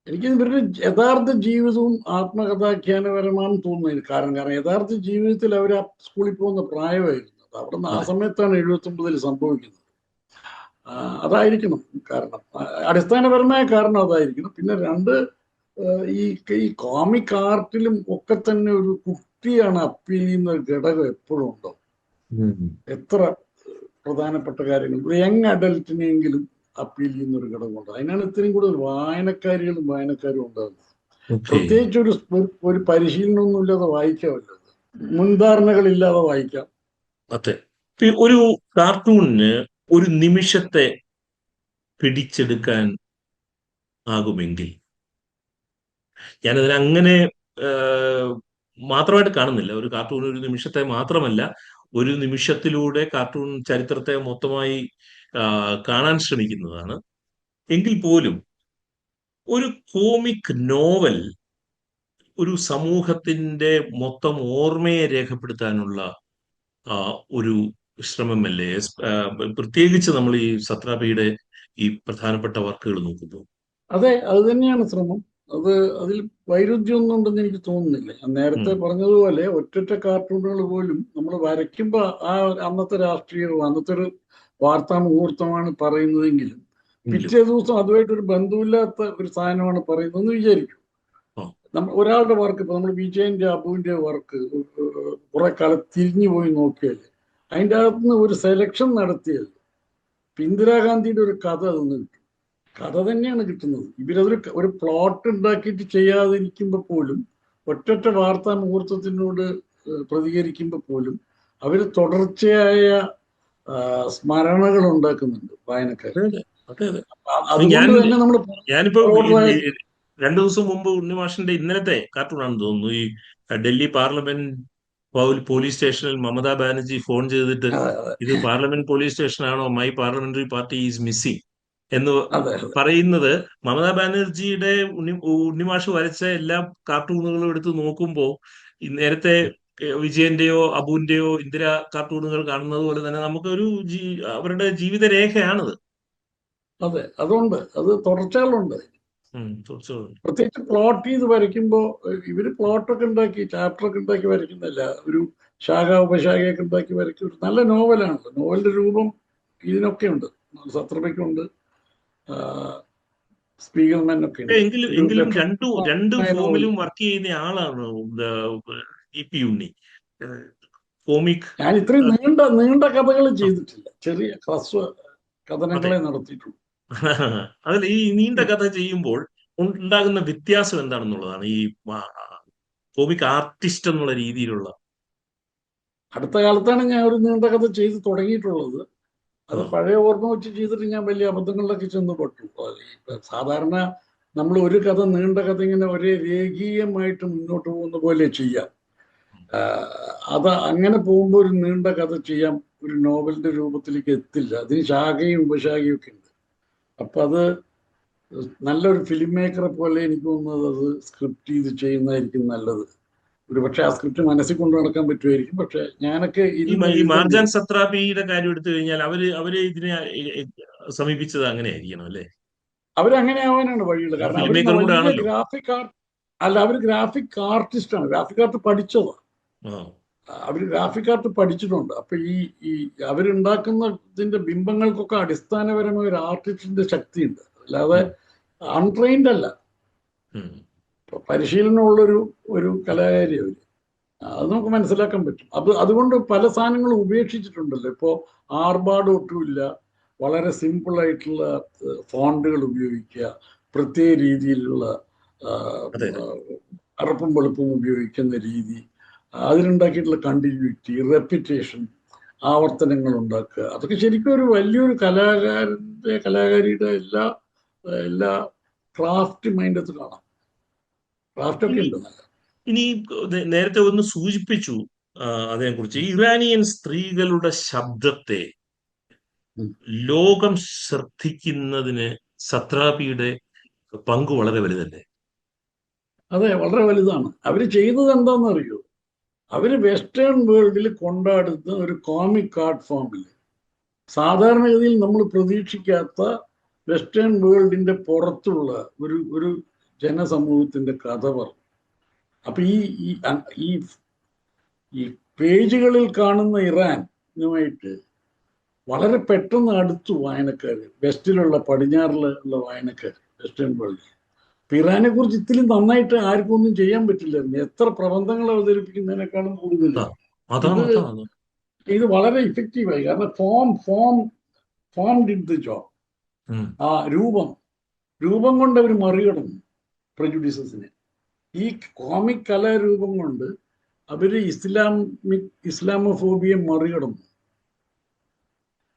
എനിക്ക് ഇവരുടെ യഥാർത്ഥ ജീവിതവും ആത്മകഥാഖ്യാനപരമാണെന്ന് തോന്നുന്നത്. കാരണം യഥാർത്ഥ ജീവിതത്തിൽ അവർ സ്കൂളിൽ പോകുന്ന പ്രായമായിരുന്നു. അവിടെ നിന്ന് ആ സമയത്താണ് 79 സംഭവിക്കുന്നത്. അതായിരിക്കണം കാരണം. അടിസ്ഥാനപരമായ കാരണം അതായിരിക്കണം. പിന്നെ രണ്ട്, ഈ ഈ കോമിക് ആർട്ടിലും ഒക്കെ തന്നെ ഒരു കുട്ടിയാണ് അപ്പീൽ ചെയ്യുന്ന ഒരു ഘടകം എപ്പോഴും ഉണ്ടോ. എത്ര പ്രധാനപ്പെട്ട കാര്യങ്ങൾ ഒരു യങ് അഡൽട്ടിനെങ്കിലും അപ്പീൽ ചെയ്യുന്ന ഒരു ഘടകമുണ്ട്. അതിനാണ് ഇത്രയും കൂടുതൽ വായനക്കാരും ഉണ്ടാകുന്നത്. പ്രത്യേകിച്ച് ഒരു പരിശീലനമൊന്നും ഇല്ലാതെ വായിക്കാമല്ലോ, മുൻധാരണകളില്ലാതെ വായിക്കാം. അതെ. ഒരു കാർട്ടൂണിന് ഒരു നിമിഷത്തെ പിടിച്ചെടുക്കാൻ ആകുമെങ്കിൽ, ഞാനതിനെ അങ്ങനെ മാത്രമായിട്ട് കാണുന്നില്ല. ഒരു കാർട്ടൂൺ ഒരു നിമിഷത്തെ മാത്രമല്ല, ഒരു നിമിഷത്തിലൂടെ കാർട്ടൂൺ ചരിത്രത്തെ മൊത്തമായി കാണാൻ ശ്രമിക്കുന്നതാണ്. എങ്കിൽ പോലും ഒരു കോമിക് നോവൽ ഒരു സമൂഹത്തിന്റെ മൊത്തം ഓർമ്മയെ രേഖപ്പെടുത്താനുള്ള ഒരു ശ്രമമല്ലേ? പ്രത്യേകിച്ച് നമ്മൾ ഈ സത്രാപിയുടെ ഈ പ്രധാനപ്പെട്ട വർക്കുകൾ നോക്കുമ്പോൾ. അതെ, അത് തന്നെയാണ് ശ്രമം. അതിൽ വൈരുദ്ധ്യമൊന്നും ഉണ്ടെന്ന് എനിക്ക് തോന്നുന്നില്ല. ഞാൻ നേരത്തെ പറഞ്ഞതുപോലെ ഒറ്റൊറ്റ കാർട്ടൂണുകൾ പോലും നമ്മൾ വരയ്ക്കുമ്പോൾ അന്നത്തെ രാഷ്ട്രീയവും അന്നത്തെ ഒരു വാർത്താ മുഹൂർത്തമാണ് പറയുന്നതെങ്കിലും പിറ്റേ ദിവസം അതുമായിട്ടൊരു ബന്ധമില്ലാത്ത ഒരു സാധനമാണ് പറയുന്നതെന്ന് വിചാരിക്കും. ഒരാളുടെ വർക്ക്, ഇപ്പൊ നമ്മൾ വിജയന്റെ അബുവിന്റെ വർക്ക് കുറെ കാലം തിരിഞ്ഞു പോയി നോക്കിയാൽ അതിൻ്റെ അകത്തുനിന്ന് ഒരു സെലക്ഷൻ നടത്തിയാൽ ഇന്ദിരാഗാന്ധിയുടെ ഒരു കഥ അതൊന്നും കിട്ടും. കഥ തന്നെയാണ് കിട്ടുന്നത്. ഒരു പ്ലോട്ട് ഉണ്ടാക്കിയിട്ട് ചെയ്യാതിരിക്കുമ്പോൾ പോലും, ഒറ്റൊറ്റ വാർത്താ മുഹൂർത്തത്തിനോട് പ്രതികരിക്കുമ്പോൾ പോലും അവർ തുടർച്ചയായ സ്മരണകൾ ഉണ്ടാക്കുന്നുണ്ട് വായനക്കാർ. അതുകൊണ്ട് തന്നെ നമ്മൾ ഞാനിപ്പോ 2 ദിവസം മുമ്പ് ഉണ്ണിമാഷിന്റെ ഇന്നലത്തെ കാർട്ടൂൺ ആണെന്ന് തോന്നുന്നു, ഈ ഡൽഹി പാർലമെന്റ് പോലീസ് സ്റ്റേഷനിൽ മമതാ ബാനർജി ഫോൺ ചെയ്തിട്ട് ഇത് പാർലമെന്റ് പോലീസ് സ്റ്റേഷനാണോ, my parliamentary party is missing എന്ന് പറയുന്നത്. മമതാ ബാനർജിയുടെ ഉണ്ണിമാഷ് വരച്ച എല്ലാ കാർട്ടൂണുകളും എടുത്ത് നോക്കുമ്പോൾ നേരത്തെ വിജയന്റെയോ അബുവിന്റെയോ ഇന്ദിര കാർട്ടൂണുകൾ കാണുന്നത് പോലെ തന്നെ നമുക്കൊരു അവരുടെ ജീവിതരേഖയാണത്. അതെ, അതുകൊണ്ട് അത് തുടർച്ചകളുണ്ട്. പ്രത്യേകിച്ച് പ്ലോട്ട് ചെയ്ത് വരയ്ക്കുമ്പോൾ ഇവര് പ്ലോട്ടൊക്കെ ഉണ്ടാക്കി, ചാപ്റ്ററൊക്കെ ഉണ്ടാക്കി വരയ്ക്കുന്നില്ല. ഒരു ശാഖ ഉപശാഖയൊക്കെ ഉണ്ടാക്കി വരയ്ക്കും. ഒരു നല്ല നോവലാണല്ലോ. നോവലിന്റെ രൂപം ഇതിനൊക്കെ ഉണ്ട്, സത്രപയ്ക്കുണ്ട്, സ്പീഗർമാനൊക്കെ ഉണ്ട്. എങ്കിലും രണ്ട് ഫോമിലും വർക്ക് ചെയ്യുന്ന ആളാണ് ഇ.പി. ഉണ്ണി. കോമിക് ഞാൻ ഇത്രയും നീണ്ട കഥകൾ ചെയ്തിട്ടില്ല, ചെറിയ ഹ്രസ്വ കഥനങ്ങളെ നടത്തിയിട്ടുള്ളൂ. അതിൽ ഈ നീണ്ട കഥ ചെയ്യുമ്പോൾ ഉണ്ടാകുന്ന വ്യത്യാസം എന്താണെന്നുള്ളതാണ് ഈ കോമിക് ആർട്ടിസ്റ്റ് എന്നുള്ള രീതിയിലുള്ള. അടുത്ത കാലത്താണ് ഞാൻ ഒരു നീണ്ട കഥ ചെയ്ത് തുടങ്ങിയിട്ടുള്ളത്. അത് പഴയ ഓർമ്മ വെച്ച് ചെയ്തിട്ട് ഞാൻ വലിയ അബദ്ധങ്ങളിലൊക്കെ ചെന്ന് പെട്ടു. സാധാരണ നമ്മൾ ഒരു കഥ, നീണ്ട കഥ ഇങ്ങനെ ഒരേ രേഖീയമായിട്ട് മുന്നോട്ട് പോകുന്ന പോലെ ചെയ്യാം. അങ്ങനെ പോകുമ്പോൾ ഒരു നീണ്ട കഥ ചെയ്യാം, ഒരു നോവലിന്റെ രൂപത്തിലേക്ക് എത്തില്ല. അതിന് ശാഖയും ഉപശാഖയും ഒക്കെ ഉണ്ട്. അപ്പൊ അത് നല്ലൊരു ഫിലിം മേക്കറെ പോലെ എനിക്ക് തോന്നുന്നത് അത് സ്ക്രിപ്റ്റ് ചെയ്ത് ചെയ്യുന്നതായിരിക്കും നല്ലത്. ഒരു പക്ഷെ ആ സ്ക്രിപ്റ്റ് മനസ്സിൽ കൊണ്ടു നടക്കാൻ പറ്റുമായിരിക്കും. പക്ഷെ ഞാനൊക്കെ ഈ മാർജാൻ സത്രാപിയുടെ കാര്യം എടുത്തു കഴിഞ്ഞാൽ അവര് ഇതിനെ സമീപിച്ചത് അങ്ങനെ ആയിരിക്കണം അല്ലേ? അവരങ്ങനെ ആവാനാണ് വഴിയുള്ളത്. കാരണം അവർ വലിയ ഗ്രാഫിക് ആർട്ട് അല്ല, അവർ ഗ്രാഫിക് ആർട്ടിസ്റ്റാണ്. ഗ്രാഫിക് ആർട്ട് പഠിച്ചതാണ്. അവർ ഗ്രാഫിക് ആർട്ട് പഠിച്ചിട്ടുണ്ട്. അപ്പൊ ഈ അവരുണ്ടാക്കുന്നതിന്റെ ബിംബങ്ങൾക്കൊക്കെ അടിസ്ഥാനപരമായ ഒരു ആർട്ടിസ്റ്റിന്റെ ശക്തിയുണ്ട്. അല്ലാതെ അൺട്രെയിൻഡ് അല്ല, പരിശീലനമുള്ളൊരു കലാകാരി അവര്. അത് നമുക്ക് മനസ്സിലാക്കാൻ പറ്റും. അതുകൊണ്ട് പല സാധനങ്ങളും ഉപേക്ഷിച്ചിട്ടുണ്ടല്ലോ. ഇപ്പോൾ ആർഭാടം ഒട്ടുമില്ല, വളരെ സിമ്പിൾ ആയിട്ടുള്ള ഫോണ്ടുകൾ ഉപയോഗിക്കുക, പ്രത്യേക രീതിയിലുള്ള അറപ്പും വെളുപ്പും ഉപയോഗിക്കുന്ന രീതി, അതിലുണ്ടാക്കിയിട്ടുള്ള കണ്ടിന്യൂറ്റി, റെപ്പിറ്റേഷൻ, ആവർത്തനങ്ങൾ ഉണ്ടാക്കുക, അതൊക്കെ ശരിക്കും ഒരു വലിയൊരു കലാകാരിയുടെ എല്ലാ ക്രാഫ്റ്റ് മൈൻഡത്ത് കാണാം. ക്രാഫ്റ്റൊക്കെ ഉണ്ട് നല്ല. ഇനി നേരത്തെ ഒന്ന് സൂചിപ്പിച്ചു അതിനെക്കുറിച്ച്. ഇറാനിയൻ സ്ത്രീകളുടെ ശബ്ദത്തെ ലോകം ശ്രദ്ധിക്കുന്നതിന് സത്രാപിയുടെ പങ്ക് വളരെ വലുതല്ലേ? അതെ, വളരെ വലുതാണ്. അവര് ചെയ്തത് എന്താണെന്നറിയോ? അവര് വെസ്റ്റേൺ വേൾഡിൽ കൊണ്ടാടുന്ന ഒരു കോമിക് ആർട്ട് ഫോമിൽ സാധാരണഗതിയിൽ നമ്മൾ പ്രതീക്ഷിക്കാത്ത വെസ്റ്റേൺ വേൾഡിന്റെ പുറത്തുള്ള ഒരു ജനസമൂഹത്തിന്റെ കഥ പറഞ്ഞു. അപ്പൊ ഈ പേജുകളിൽ കാണുന്ന ഇറാനുമായിട്ട് വളരെ പെട്ടെന്ന് അടുത്തു വായനക്കാർ, വെസ്റ്റിലുള്ള പടിഞ്ഞാറിലുള്ള വായനക്കാർ, വെസ്റ്റേൺ വേൾഡ്. ഇറാനെ കുറിച്ച് ഇത്തിരി നന്നായിട്ട് ആർക്കും ഒന്നും ചെയ്യാൻ പറ്റില്ലായിരുന്നു. എത്ര പ്രബന്ധങ്ങൾ അവതരിപ്പിക്കുന്നതിനേക്കാളും കൂടുതൽ അതാ അതാണ് ഇത് അതാണ് ഇത് വളരെ ഇഫക്റ്റീവായി. കാരണം ഫോം ഡിഡ് ദ ജോബ്. ഉം. ആ രൂപം കൊണ്ട് അവർ മറികടന്നു പ്രജുഡീസസിനെ. ഈ കോമിക് കലാരൂപം കൊണ്ട് അവര് ഇസ്ലാമോഫോബിയെ മറികടന്നു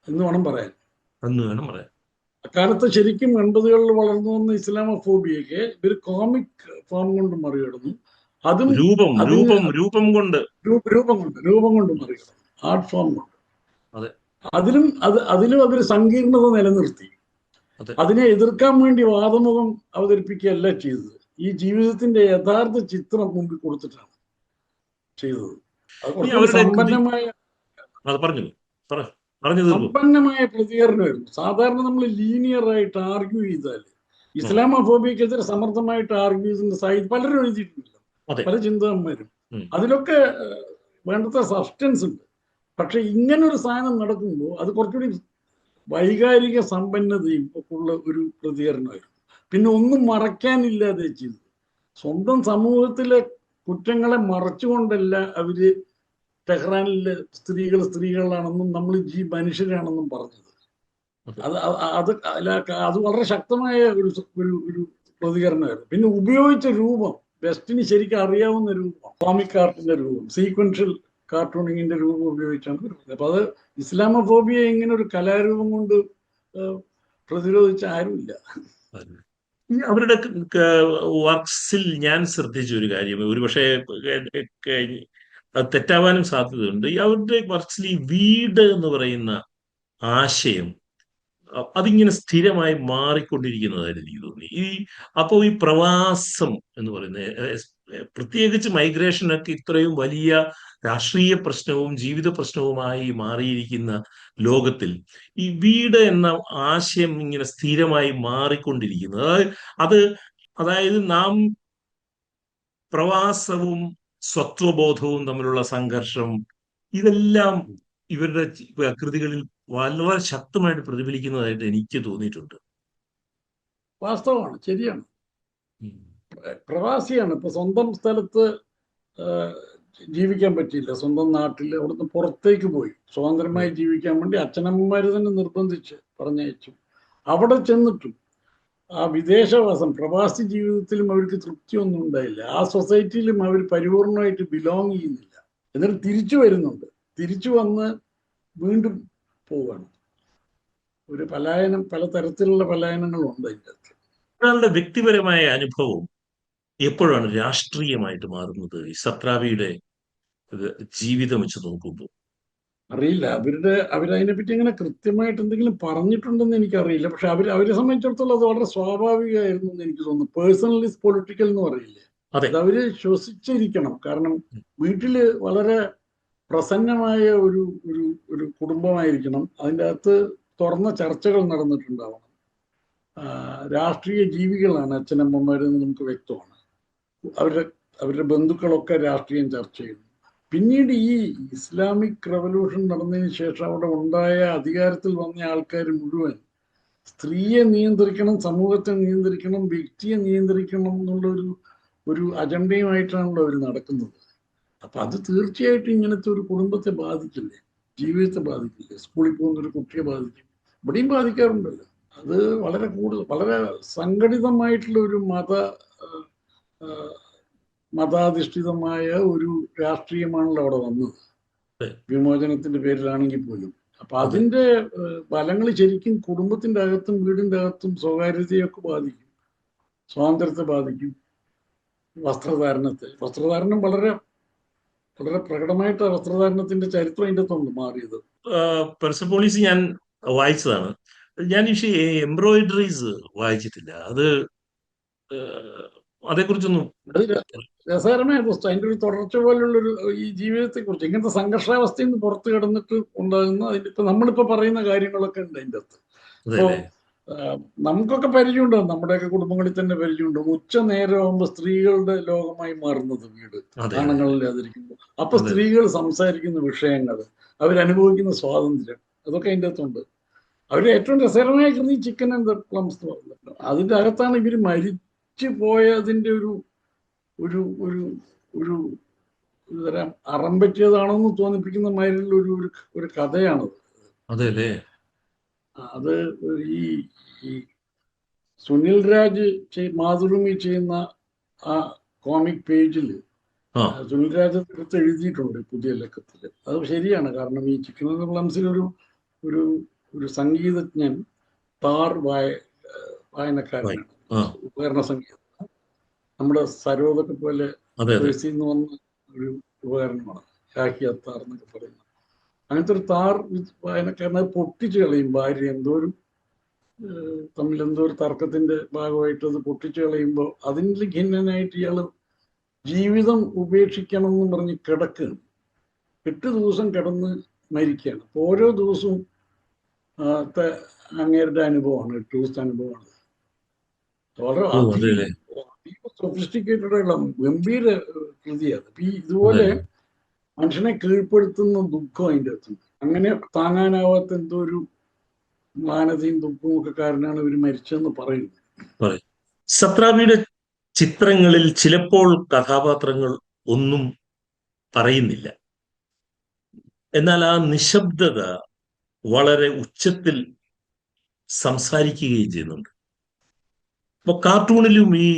എന്ന് വേണം പറയാൻ. എന്ന് വേണം പറയാൻ. അക്കാലത്ത് ശരിക്കും 80കളിൽ വളർന്നു വന്ന ഇസ്ലാമോഫോബിയൊക്കെ ഇവർ കോമിക് ഫോം കൊണ്ട് മറികടന്നു. അതും രൂപം അതിന് രൂപം രൂപം കൊണ്ട്. രൂപം കൊണ്ട് മറികടന്നു, ആർട്ട് ഫോം കൊണ്ട്. അതെ അതിലും അവർ സങ്കീർണത നിലനിർത്തി. അതെ. അതിനെ എതിർക്കാൻ വേണ്ടി വാദമുഖം അവതരിപ്പിക്കുകയല്ല ചെയ്തത്. ഈ ജീവിതത്തിന്റെ യഥാർത്ഥ ചിത്രം മുമ്പിൽ കൊടുത്തിട്ടാണ് ചെയ്തത്. അത് കുറച്ചുകൂടി അവരുടെ സമ്പന്നമായ സമ്പന്നമായ പ്രതികരണമായിരുന്നു. സാധാരണ നമ്മൾ ലീനിയർ ആയിട്ട് ആർഗ്യൂ ചെയ്താൽ, ഇസ്ലാമോഫോബിയക്കെതിരെ സമർത്ഥമായിട്ട് ആർഗ്യൂ ചെയ്യുന്ന സാഹിത്യം പലരും എഴുതിയിട്ടുണ്ടല്ലോ, പല ചിന്തകന്മാരും. അതിലൊക്കെ വേണ്ടത്ര സബ്സ്റ്റൻസ് ഉണ്ട്. പക്ഷെ ഇങ്ങനൊരു സാധനം നടക്കുമ്പോൾ അത് കുറച്ചുകൂടി വൈകാരിക സമ്പന്നതയും ഒക്കെ ഉള്ള ഒരു പ്രതികരണമായിരുന്നു. പിന്നെ ഒന്നും മറയ്ക്കാനില്ലാതെ ചെയ്തത്. സ്വന്തം സമൂഹത്തിലെ കുറ്റങ്ങളെ മറച്ചുകൊണ്ടല്ല അവര് ടെഹ്റാനിലെ സ്ത്രീകളാണെന്നും നമ്മൾ മനുഷ്യരാണെന്നും പറഞ്ഞത്. അത് വളരെ ശക്തമായ ഒരു പ്രതികരണമായിരുന്നു. പിന്നെ ഉപയോഗിച്ച രൂപം, വെസ്റ്റിന് ശരിക്കും അറിയാവുന്ന രൂപം, കോമിക് ആർട്ടിന്റെ രൂപം, സീക്വൻഷ്യൽ കാർട്ടൂണിങ്ങിന്റെ രൂപം ഉപയോഗിച്ചാണ് വരുന്നത്. അപ്പൊ അത് ഇസ്ലാമോഫോബിയെ ഇങ്ങനെ ഒരു കലാരൂപം കൊണ്ട് പ്രതിരോധിച്ച ആരുമില്ല. അവരുടെ വർക്സിൽ ഞാൻ ശ്രദ്ധിച്ച ഒരു കാര്യം, ഒരുപക്ഷെ തെറ്റാവാനും സാധ്യതയുണ്ട്. അവരുടെ വർക്സിൽ ഈ വീട് എന്ന് പറയുന്ന ആശയം അതിങ്ങനെ സ്ഥിരമായി മാറിക്കൊണ്ടിരിക്കുന്നതായിട്ട് എനിക്ക് തോന്നി. അപ്പോൾ ഈ പ്രവാസം എന്ന് പറയുന്നത്, പ്രത്യേകിച്ച് മൈഗ്രേഷനൊക്കെ ഇത്രയും വലിയ രാഷ്ട്രീയ പ്രശ്നവും ജീവിത പ്രശ്നവുമായി മാറിയിരിക്കുന്ന ലോകത്തിൽ ഈ വീട് എന്ന ആശയം ഇങ്ങനെ സ്ഥിരമായി മാറിക്കൊണ്ടിരിക്കുന്നത്. അതായത് നാം പ്രവാസവും സ്വത്വബോധവും തമ്മിലുള്ള സംഘർഷം, ഇതെല്ലാം ഇവരുടെ കൃതികളിൽ വളരെ ശക്തമായിട്ട് പ്രതിഫലിക്കുന്നതായിട്ട് എനിക്ക് തോന്നിയിട്ടുണ്ട്. വാസ്തവമാണ്, ശരിയാണ്. പ്രവാസിയാണ്. ഇപ്പൊ സ്വന്തം സ്ഥലത്ത് ജീവിക്കാൻ പറ്റിയില്ല, സ്വന്തം നാട്ടിൽ, അവിടുന്ന് പുറത്തേക്ക് പോയി സ്വതന്ത്രമായി ജീവിക്കാൻ വേണ്ടി അച്ഛനമ്മമാര് തന്നെ നിർബന്ധിച്ച് പറഞ്ഞയച്ചു. അവിടെ ചെന്നിട്ടും ആ വിദേശവാസം, പ്രവാസി ജീവിതത്തിലും അവർക്ക് തൃപ്തിയൊന്നും ഉണ്ടായില്ല. ആ സൊസൈറ്റിയിലും അവർ പരിപൂർണമായിട്ട് ബിലോങ് ചെയ്യുന്നില്ല. എന്നിട്ട് തിരിച്ചു വരുന്നുണ്ട്. തിരിച്ചു വന്ന് വീണ്ടും പോവുകയാണ്. ഒരു പലായനം, പലതരത്തിലുള്ള പലായനങ്ങളുണ്ട് അതിൻ്റെ അകത്ത്. ഒരാളുടെ വ്യക്തിപരമായ അനുഭവം എപ്പോഴാണ് രാഷ്ട്രീയമായിട്ട് മാറുന്നത് ഈ സത്രാവിയുടെ ജീവിതം വെച്ച് നോക്കുമ്പോൾ? അറിയില്ല. അവരതിനെപ്പറ്റി അങ്ങനെ കൃത്യമായിട്ട് എന്തെങ്കിലും പറഞ്ഞിട്ടുണ്ടെന്ന് എനിക്കറിയില്ല. പക്ഷെ അവരെ സംബന്ധിച്ചിടത്തോളം അത് വളരെ സ്വാഭാവികമായിരുന്നു എന്ന് എനിക്ക് തോന്നുന്നു. പേഴ്സണൽ ഈസ് പൊളിറ്റിക്കൽ എന്ന് പറയില്ലേ, അത് അവര് ശ്വസിച്ചിരിക്കണം. കാരണം വീട്ടില് വളരെ പ്രസന്നമായ ഒരു ഒരു ഒരു കുടുംബമായിരിക്കണം. അതിൻ്റെ അകത്ത് തുറന്ന ചർച്ചകൾ നടന്നിട്ടുണ്ടാവണം. രാഷ്ട്രീയ ജീവികളാണ് അച്ഛനമ്മമാരെന്ന് നമുക്ക് വ്യക്തമാണ്. അവരുടെ ബന്ധുക്കളൊക്കെ രാഷ്ട്രീയം ചർച്ച ചെയ്യുന്നു. പിന്നീട് ഈ ഇസ്ലാമിക് റവല്യൂഷൻ നടന്നതിന് ശേഷം അവിടെ ഉണ്ടായ അധികാരത്തിൽ വന്ന ആൾക്കാർ മുഴുവൻ സ്ത്രീയെ നിയന്ത്രിക്കണം, സമൂഹത്തെ നിയന്ത്രിക്കണം, വ്യക്തിയെ നിയന്ത്രിക്കണം എന്നുള്ള ഒരു അജണ്ടയുമായിട്ടാണല്ലോ അവർ നടക്കുന്നത്. അപ്പൊ അത് തീർച്ചയായിട്ടും ഇങ്ങനത്തെ ഒരു കുടുംബത്തെ ബാധിക്കില്ലേ, ജീവിതത്തെ ബാധിക്കില്ലേ, സ്കൂളിൽ പോകുന്ന ഒരു കുട്ടിയെ ബാധിക്കും. ഇവിടെയും ബാധിക്കാറുണ്ടല്ലോ. അത് വളരെ സംഘടിതമായിട്ടുള്ള ഒരു മതാധിഷ്ഠിതമായ ഒരു രാഷ്ട്രീയമാണല്ലോ അവിടെ വന്നത്, വിമോചനത്തിന്റെ പേരിലാണെങ്കിൽ പോലും. അപ്പൊ അതിന്റെ ഫലങ്ങൾ ശരിക്കും കുടുംബത്തിന്റെ അകത്തും വീടിന്റെ അകത്തും സ്വകാര്യതയൊക്കെ ബാധിക്കും, സ്വാതന്ത്ര്യത്തെ ബാധിക്കും, വസ്ത്രധാരണം വളരെ വളരെ പ്രകടമായിട്ട് വസ്ത്രധാരണത്തിന്റെ ചരിത്രം അതിൻ്റെ അകത്തുണ്ട് മാറിയത്. പെർസെപോളിസ് ഞാൻ വായിച്ചതാണ്. ഞാൻ ഈ എംബ്രോയിഡറീസ് വായിച്ചിട്ടില്ല. അതേക്കുറിച്ചൊന്നും. രസകരമായ പുസ്തകം. അതിൻ്റെ ഒരു തുടർച്ച പോലുള്ളൊരു ഈ ജീവിതത്തെ കുറിച്ച്, ഇങ്ങനത്തെ സംഘർഷാവസ്ഥയിൽ നിന്ന് പുറത്ത് കിടന്നിട്ട് ഉണ്ടാകുന്ന ഇപ്പൊ നമ്മളിപ്പോ പറയുന്ന കാര്യങ്ങളൊക്കെ ഉണ്ട് അതിൻ്റെ അകത്ത്. ഇപ്പോ നമുക്കൊക്കെ പരിചയമുണ്ടാകും, നമ്മുടെയൊക്കെ കുടുംബങ്ങളിൽ തന്നെ പരിചയമുണ്ടാകും. ഉച്ച നേരമാകുമ്പോൾ സ്ത്രീകളുടെ ലോകമായി മാറുന്നത് വീട്, ആണുങ്ങളില്ലാതിരിക്കുമ്പോൾ. അപ്പൊ സ്ത്രീകൾ സംസാരിക്കുന്ന വിഷയങ്ങൾ, അവരനുഭവിക്കുന്ന സ്വാതന്ത്ര്യം, അതൊക്കെ അതിൻ്റെ അകത്തുണ്ട്. അവരുടെ ഏറ്റവും രസകരമായ കൃതി ചിക്കൻ ആൻഡ് ദ പ്ലംസ് എന്ന് പറഞ്ഞിട്ടുണ്ട്. അതിൻ്റെ അകത്താണ് ഇവർ മരിച്ചു പോയതിൻ്റെ ഒരു ഒരു ഒരു ഒരു തരം അറം പറ്റിയതാണെന്ന് തോന്നിപ്പിക്കുന്ന മാതിരിയുള്ള ഒരു ഒരു കഥയാണത്. അതെ അല്ലേ? അത് ഈ ഈ സുനിൽ രാജ് മാതൃഭൂമി ചെയ്യുന്ന ആ കോമിക് പേജിൽ സുനിൽ രാജ് എടുത്ത് എഴുതിയിട്ടുണ്ട് പുതിയ ലക്കത്തിൽ. അത് ശരിയാണ്. കാരണം ഈ ചിക്കൻ ആൻഡ് പ്ലംസിൽ ഒരു ഒരു ഒരു സംഗീതജ്ഞൻ താർ വായനക്കാരനാണ്, ഉപകരണ സംഗീതം. നമ്മുടെ സരോദൊക്കെ പോലെ എന്ന് വന്ന ഒരു ഉപകരണമാണ് ഷാഹിയത്താർ എന്നൊക്കെ പറയുന്നത്. അങ്ങനത്തെ ഒരു താർ വായനക്കാരനെ പൊട്ടിച്ചു കളയും. ഭാര്യ തമ്മിൽ എന്തോ ഒരു തർക്കത്തിന്റെ ഭാഗമായിട്ട് അത് പൊട്ടിച്ചു കളയുമ്പോൾ അതിൻ്റെ ഖിന്നനായിട്ട് ഇയാള് ജീവിതം ഉപേക്ഷിക്കണം എന്ന് പറഞ്ഞ് കിടക്കുകയാണ്. 8 ദിവസം കിടന്ന് മരിക്കുകയാണ്. അപ്പോൾ ഓരോ ദിവസവും അങ്ങേരുടെ അനുഭവമാണ്, 8 ദിവസത്തെ അനുഭവമാണ്. വളരെ സൊഫിസ്റ്റിക്കേറ്റഡ് ആയിട്ടുള്ള ഗംഭീര കൃതിയാണ്. ഇതുപോലെ മനുഷ്യനെ കീഴ്പ്പെടുത്തുന്ന ദുഃഖം അതിൻ്റെ അകത്തുണ്ട്. അങ്ങനെ താങ്ങാനാവാത്ത എന്തോ ഒരു മാനതയും ദുഃഖവും ഒക്കെ കാരണമാണ് ഇവർ മരിച്ചതെന്ന് പറയുന്നത്. സത്രാപിയുടെ ചിത്രങ്ങളിൽ ചിലപ്പോൾ കഥാപാത്രങ്ങൾ ഒന്നും പറയുന്നില്ല, എന്നാൽ ആ നിശബ്ദത വളരെ ഉച്ചത്തിൽ സംസാരിക്കുകയും ചെയ്യുന്നുണ്ട്. അപ്പൊ കാർട്ടൂണിലും ഈ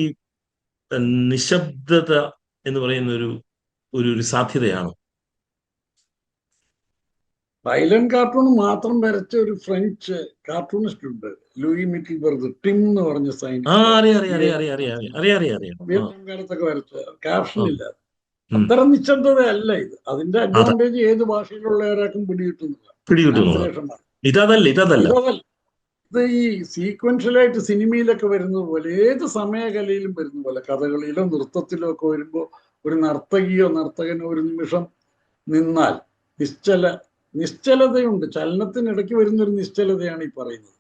നിശബ്ദത എന്ന് പറയുന്ന ഒരു സാധ്യതയാണ്. സൈലന്റ് കാർട്ടൂൺ മാത്രം വരച്ച ഒരു ഫ്രഞ്ച് കാർട്ടൂണിസ്റ്റ് ഉണ്ട്, ലൂയി മിറ്റിൽബർഗ്, ടിം എന്ന് പറഞ്ഞ വിയറ്റ്നാംകാലത്തൊക്കെ വരച്ച ക്യാപ്ഷൻ ഇല്ല. അത്തരം നിശബ്ദതയല്ല ഇത്. അതിന്റെ അഡ്വാൻറ്റേജ് ഏത് ഭാഷയിലുള്ളവരാക്കും പിടികിട്ടുന്നില്ല. ഇത് ഈ സീക്വൻഷ്യലായിട്ട് സിനിമയിലൊക്കെ വരുന്നത് പോലെ, ഏത് സമയകലയിലും വരുന്ന പോലെ, കഥകളിയിലോ നൃത്തത്തിലോ ഒക്കെ വരുമ്പോൾ ഒരു നർത്തകിയോ നർത്തകനോ ഒരു നിമിഷം നിന്നാൽ നിശ്ചലതയുണ്ട്. ചലനത്തിനിടയ്ക്ക് വരുന്നൊരു നിശ്ചലതയാണ് ഈ പറയുന്നത്.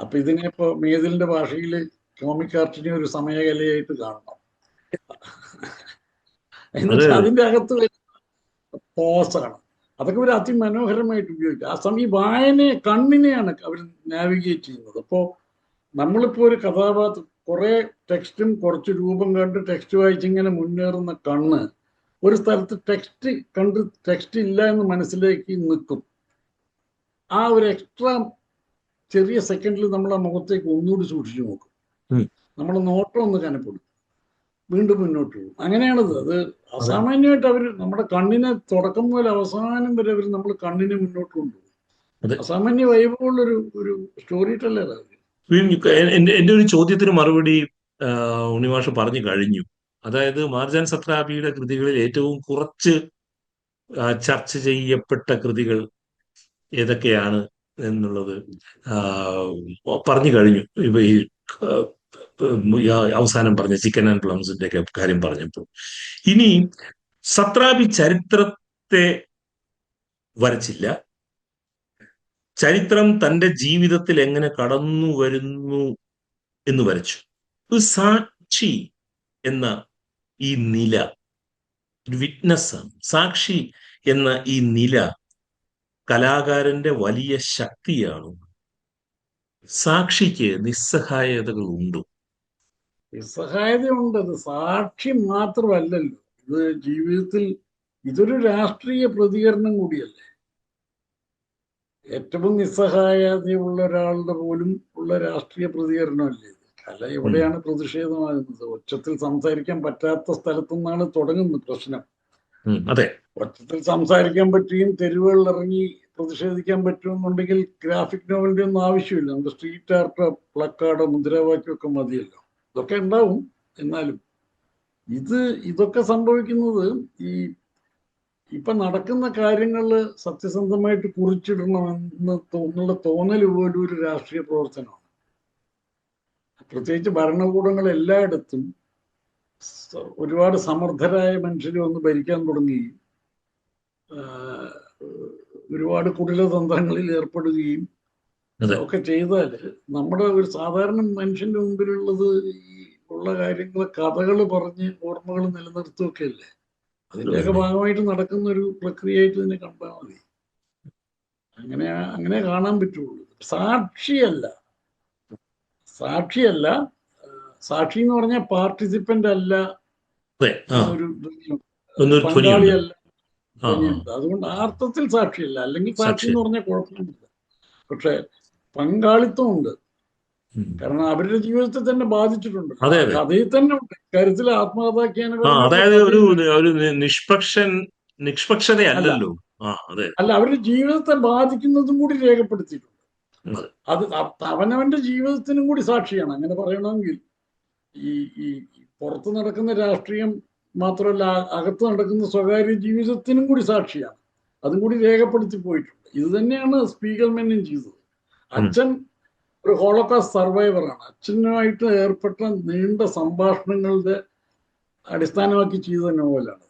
അപ്പൊ ഇതിനെ ഇപ്പോ മേതിലിന്റെ ഭാഷയിൽ കോമിക് ആർട്ടിനെ ഒരു സമയകലയായിട്ട് കാണണം. എന്നുവെച്ചാൽ അതിന്റെ അകത്ത് വരുന്ന പോസാണ്. അതൊക്കെ ഒരു അതിമനോഹരമായിട്ട് ഉപയോഗിക്കുക. ആ സമയം ഈ കണ്ണിനെയാണ് അവർ നാവിഗേറ്റ് ചെയ്യുന്നത്. അപ്പോൾ നമ്മളിപ്പോ ഒരു കഥാപാത്രം കുറെ ടെക്സ്റ്റും കുറച്ച് രൂപം കണ്ട് ടെക്സ്റ്റ് വായിച്ചിങ്ങനെ മുന്നേറുന്ന കണ്ണ് ഒരു സ്ഥലത്ത് ടെക്സ്റ്റ് ഇല്ല എന്ന് മനസ്സിലേക്ക് നിൽക്കും. ആ ഒരു എക്സ്ട്രാ ചെറിയ സെക്കൻഡിൽ നമ്മൾ ആ മുഖത്തേക്ക് ഒന്നുകൂടി സൂക്ഷിച്ചു നോക്കും. നമ്മുടെ നോട്ടം ഒന്ന് കനപ്പെടും, വീണ്ടും മുന്നോട്ട് പോകും. അങ്ങനെയാണത്. അത് അസാമാന്യമായിട്ട് അവർ നമ്മുടെ കണ്ണിനെ തുടക്കം മുതൽ അവസാനം വരെ അവർ നമ്മൾ കണ്ണിനെ മുന്നോട്ട് കൊണ്ടുപോകും. അസാമാന്യ വൈബുള്ളൊരു സ്റ്റോറി ടെല്ലറാണ്. എന്റെ ഒരു ചോദ്യത്തിന് മറുപടി ഉണ്ണിമാഷ് പറഞ്ഞു കഴിഞ്ഞു. അതായത് മാർജാൻ സത്രാപിയുടെ കൃതികളിൽ ഏറ്റവും കുറച്ച് ചർച്ച ചെയ്യപ്പെട്ട കൃതികൾ ഏതൊക്കെയാണ് എന്നുള്ളത് പറഞ്ഞു കഴിഞ്ഞു. ഇപ്പൊ ഈ അവസാനം പറഞ്ഞ ചിക്കൻ ആൻഡ് പ്ലംസിന്റെ ഒക്കെ കാര്യം പറഞ്ഞപ്പോൾ, ഇനി സത്രാപി ചരിത്രത്തെ വരച്ചില്ല, ചരിത്രം തന്റെ ജീവിതത്തിൽ എങ്ങനെ കടന്നു വരുന്നു എന്ന് വരച്ചു. ഒരു സാക്ഷി എന്ന ഈ നില ഒരു വിറ്റ്നസ്സാണ്. സാക്ഷി എന്ന ഈ നില കലാകാരന്റെ വലിയ ശക്തിയാണ്. സാക്ഷിക്ക് നിസ്സഹായതകളുണ്ട്. നിസ്സഹായതയുണ്ട്. അത് സാക്ഷി മാത്രമല്ലല്ലോ, ഇത് ജീവിതത്തിൽ ഇതൊരു രാഷ്ട്രീയ പ്രതികരണം കൂടിയല്ലേ. ഏറ്റവും നിസ്സഹായതയുള്ള ഒരാളുടെ പോലും ഉള്ള രാഷ്ട്രീയ പ്രതികരണമല്ലേ ഇത്. കല എവിടെയാണ് പ്രതിഷേധമാകുന്നത്? ഒച്ചത്തിൽ സംസാരിക്കാൻ പറ്റാത്ത സ്ഥലത്തുനിന്നാണ് തുടങ്ങുന്നത് പ്രശ്നം. ഒച്ചത്തിൽ സംസാരിക്കാൻ പറ്റുകയും തെരുവുകളിൽ ഇറങ്ങി പ്രതിഷേധിക്കാൻ പറ്റുമെന്നുണ്ടെങ്കിൽ ഗ്രാഫിക് നോവലിന്റെ ഒന്നും ആവശ്യമില്ല. നമുക്ക് സ്ട്രീറ്റ് ആർട്ടോ, പ്ലക്കാർഡോ, മുദ്രാവാക്യമൊക്കെ മതിയല്ലോ. ഇതൊക്കെ ഉണ്ടാവും. എന്നാലും ഇതൊക്കെ സംഭവിക്കുന്നത് ഇപ്പൊ നടക്കുന്ന കാര്യങ്ങൾ സത്യസന്ധമായിട്ട് കുറിച്ചിടണമെന്ന് തോന്നൽ പോലും ഒരു രാഷ്ട്രീയ പ്രവർത്തനമാണ്. പ്രത്യേകിച്ച് ഭരണകൂടങ്ങൾ എല്ലായിടത്തും ഒരുപാട് സമർത്ഥരായ മനുഷ്യർ വന്ന് ഭരിക്കാൻ തുടങ്ങുകയും ഒരുപാട് കുടിലതന്ത്രങ്ങളിൽ ഏർപ്പെടുകയും ഒക്കെ ചെയ്താൽ നമ്മുടെ ഒരു സാധാരണ മനുഷ്യന്റെ മുമ്പിലുള്ളത് ഈ ഉള്ള കാര്യങ്ങൾ കഥകൾ പറഞ്ഞ് ഓർമ്മകൾ നിലനിർത്തുകയൊക്കെ അല്ലേ. അതിൻ്റെയൊക്കെ ഭാഗമായിട്ട് നടക്കുന്ന ഒരു പ്രക്രിയയായിട്ട് ഇതിനെ കണ്ടാൽ മതി. അങ്ങനെ അങ്ങനെ കാണാൻ പറ്റുള്ളൂ. സാക്ഷിയല്ല, സാക്ഷിയല്ല, സാക്ഷി എന്ന് പറഞ്ഞാൽ പാർട്ടിസിപ്പന്റ് അല്ല അതെ. ആ, എന്നൊരു എന്നൊരു ധ്വനിയുണ്ട്. പങ്കാളിയല്ല ആ, ആ, ധ്വനിയുണ്ട്. അതുകൊണ്ട് ആ അർത്ഥത്തിൽ സാക്ഷിയല്ല. അല്ലെങ്കിൽ സാക്ഷി സാക്ഷി. എന്ന് പറഞ്ഞാൽ കുഴപ്പമൊന്നുമില്ല. പക്ഷെ പങ്കാളിത്തമുണ്ട്. ഉം. കാരണം അവരുടെ ജീവിതത്തെ തന്നെ ബാധിച്ചിട്ടുണ്ടല്ലോ. അതെ, ആ അതെ. കഥയിൽ തന്നെ ഉണ്ട്. ഇക്കാര്യത്തിൽ ആ, ആത്മകഥാഖ്യാനപരമായിട്ടുള്ള അതായത് ഒരു കഥയുണ്ട്. ഒരു അല്ല നിഷ്പക്ഷതയല്ലല്ലോ. ആ, അതെ. അല്ല അവരുടെ ജീവിതത്തെ ബാധിക്കുന്നതും കൂടി രേഖപ്പെടുത്തിയിട്ടുണ്ട്. അതെ. അത് അവനവന്റെ ജീവിതത്തിനും കൂടി സാക്ഷിയാണ്. അങ്ങനെ പറയണമെങ്കിൽ ഈ ഈ പുറത്ത് നടക്കുന്ന രാഷ്ട്രീയം മാത്രമല്ല, അകത്ത് നടക്കുന്ന സ്വകാര്യ ജീവിതത്തിനും കൂടി സാക്ഷിയാണ്. അതും കൂടി രേഖപ്പെടുത്തി പോയിട്ടുണ്ട്. ഇത് തന്നെയാണ് സ്പീഗൽമെന്നും ചെയ്തത്. ഉം. അച്ഛൻ ഒരു ഹോളോകാസ്റ്റ് സർവൈവറാണ്. അച്ഛനുമായിട്ട് ഏർപ്പെട്ട നീണ്ട സംഭാഷണങ്ങളുടെ അടിസ്ഥാനമാക്കി ചെയ്ത നോവലാണ്.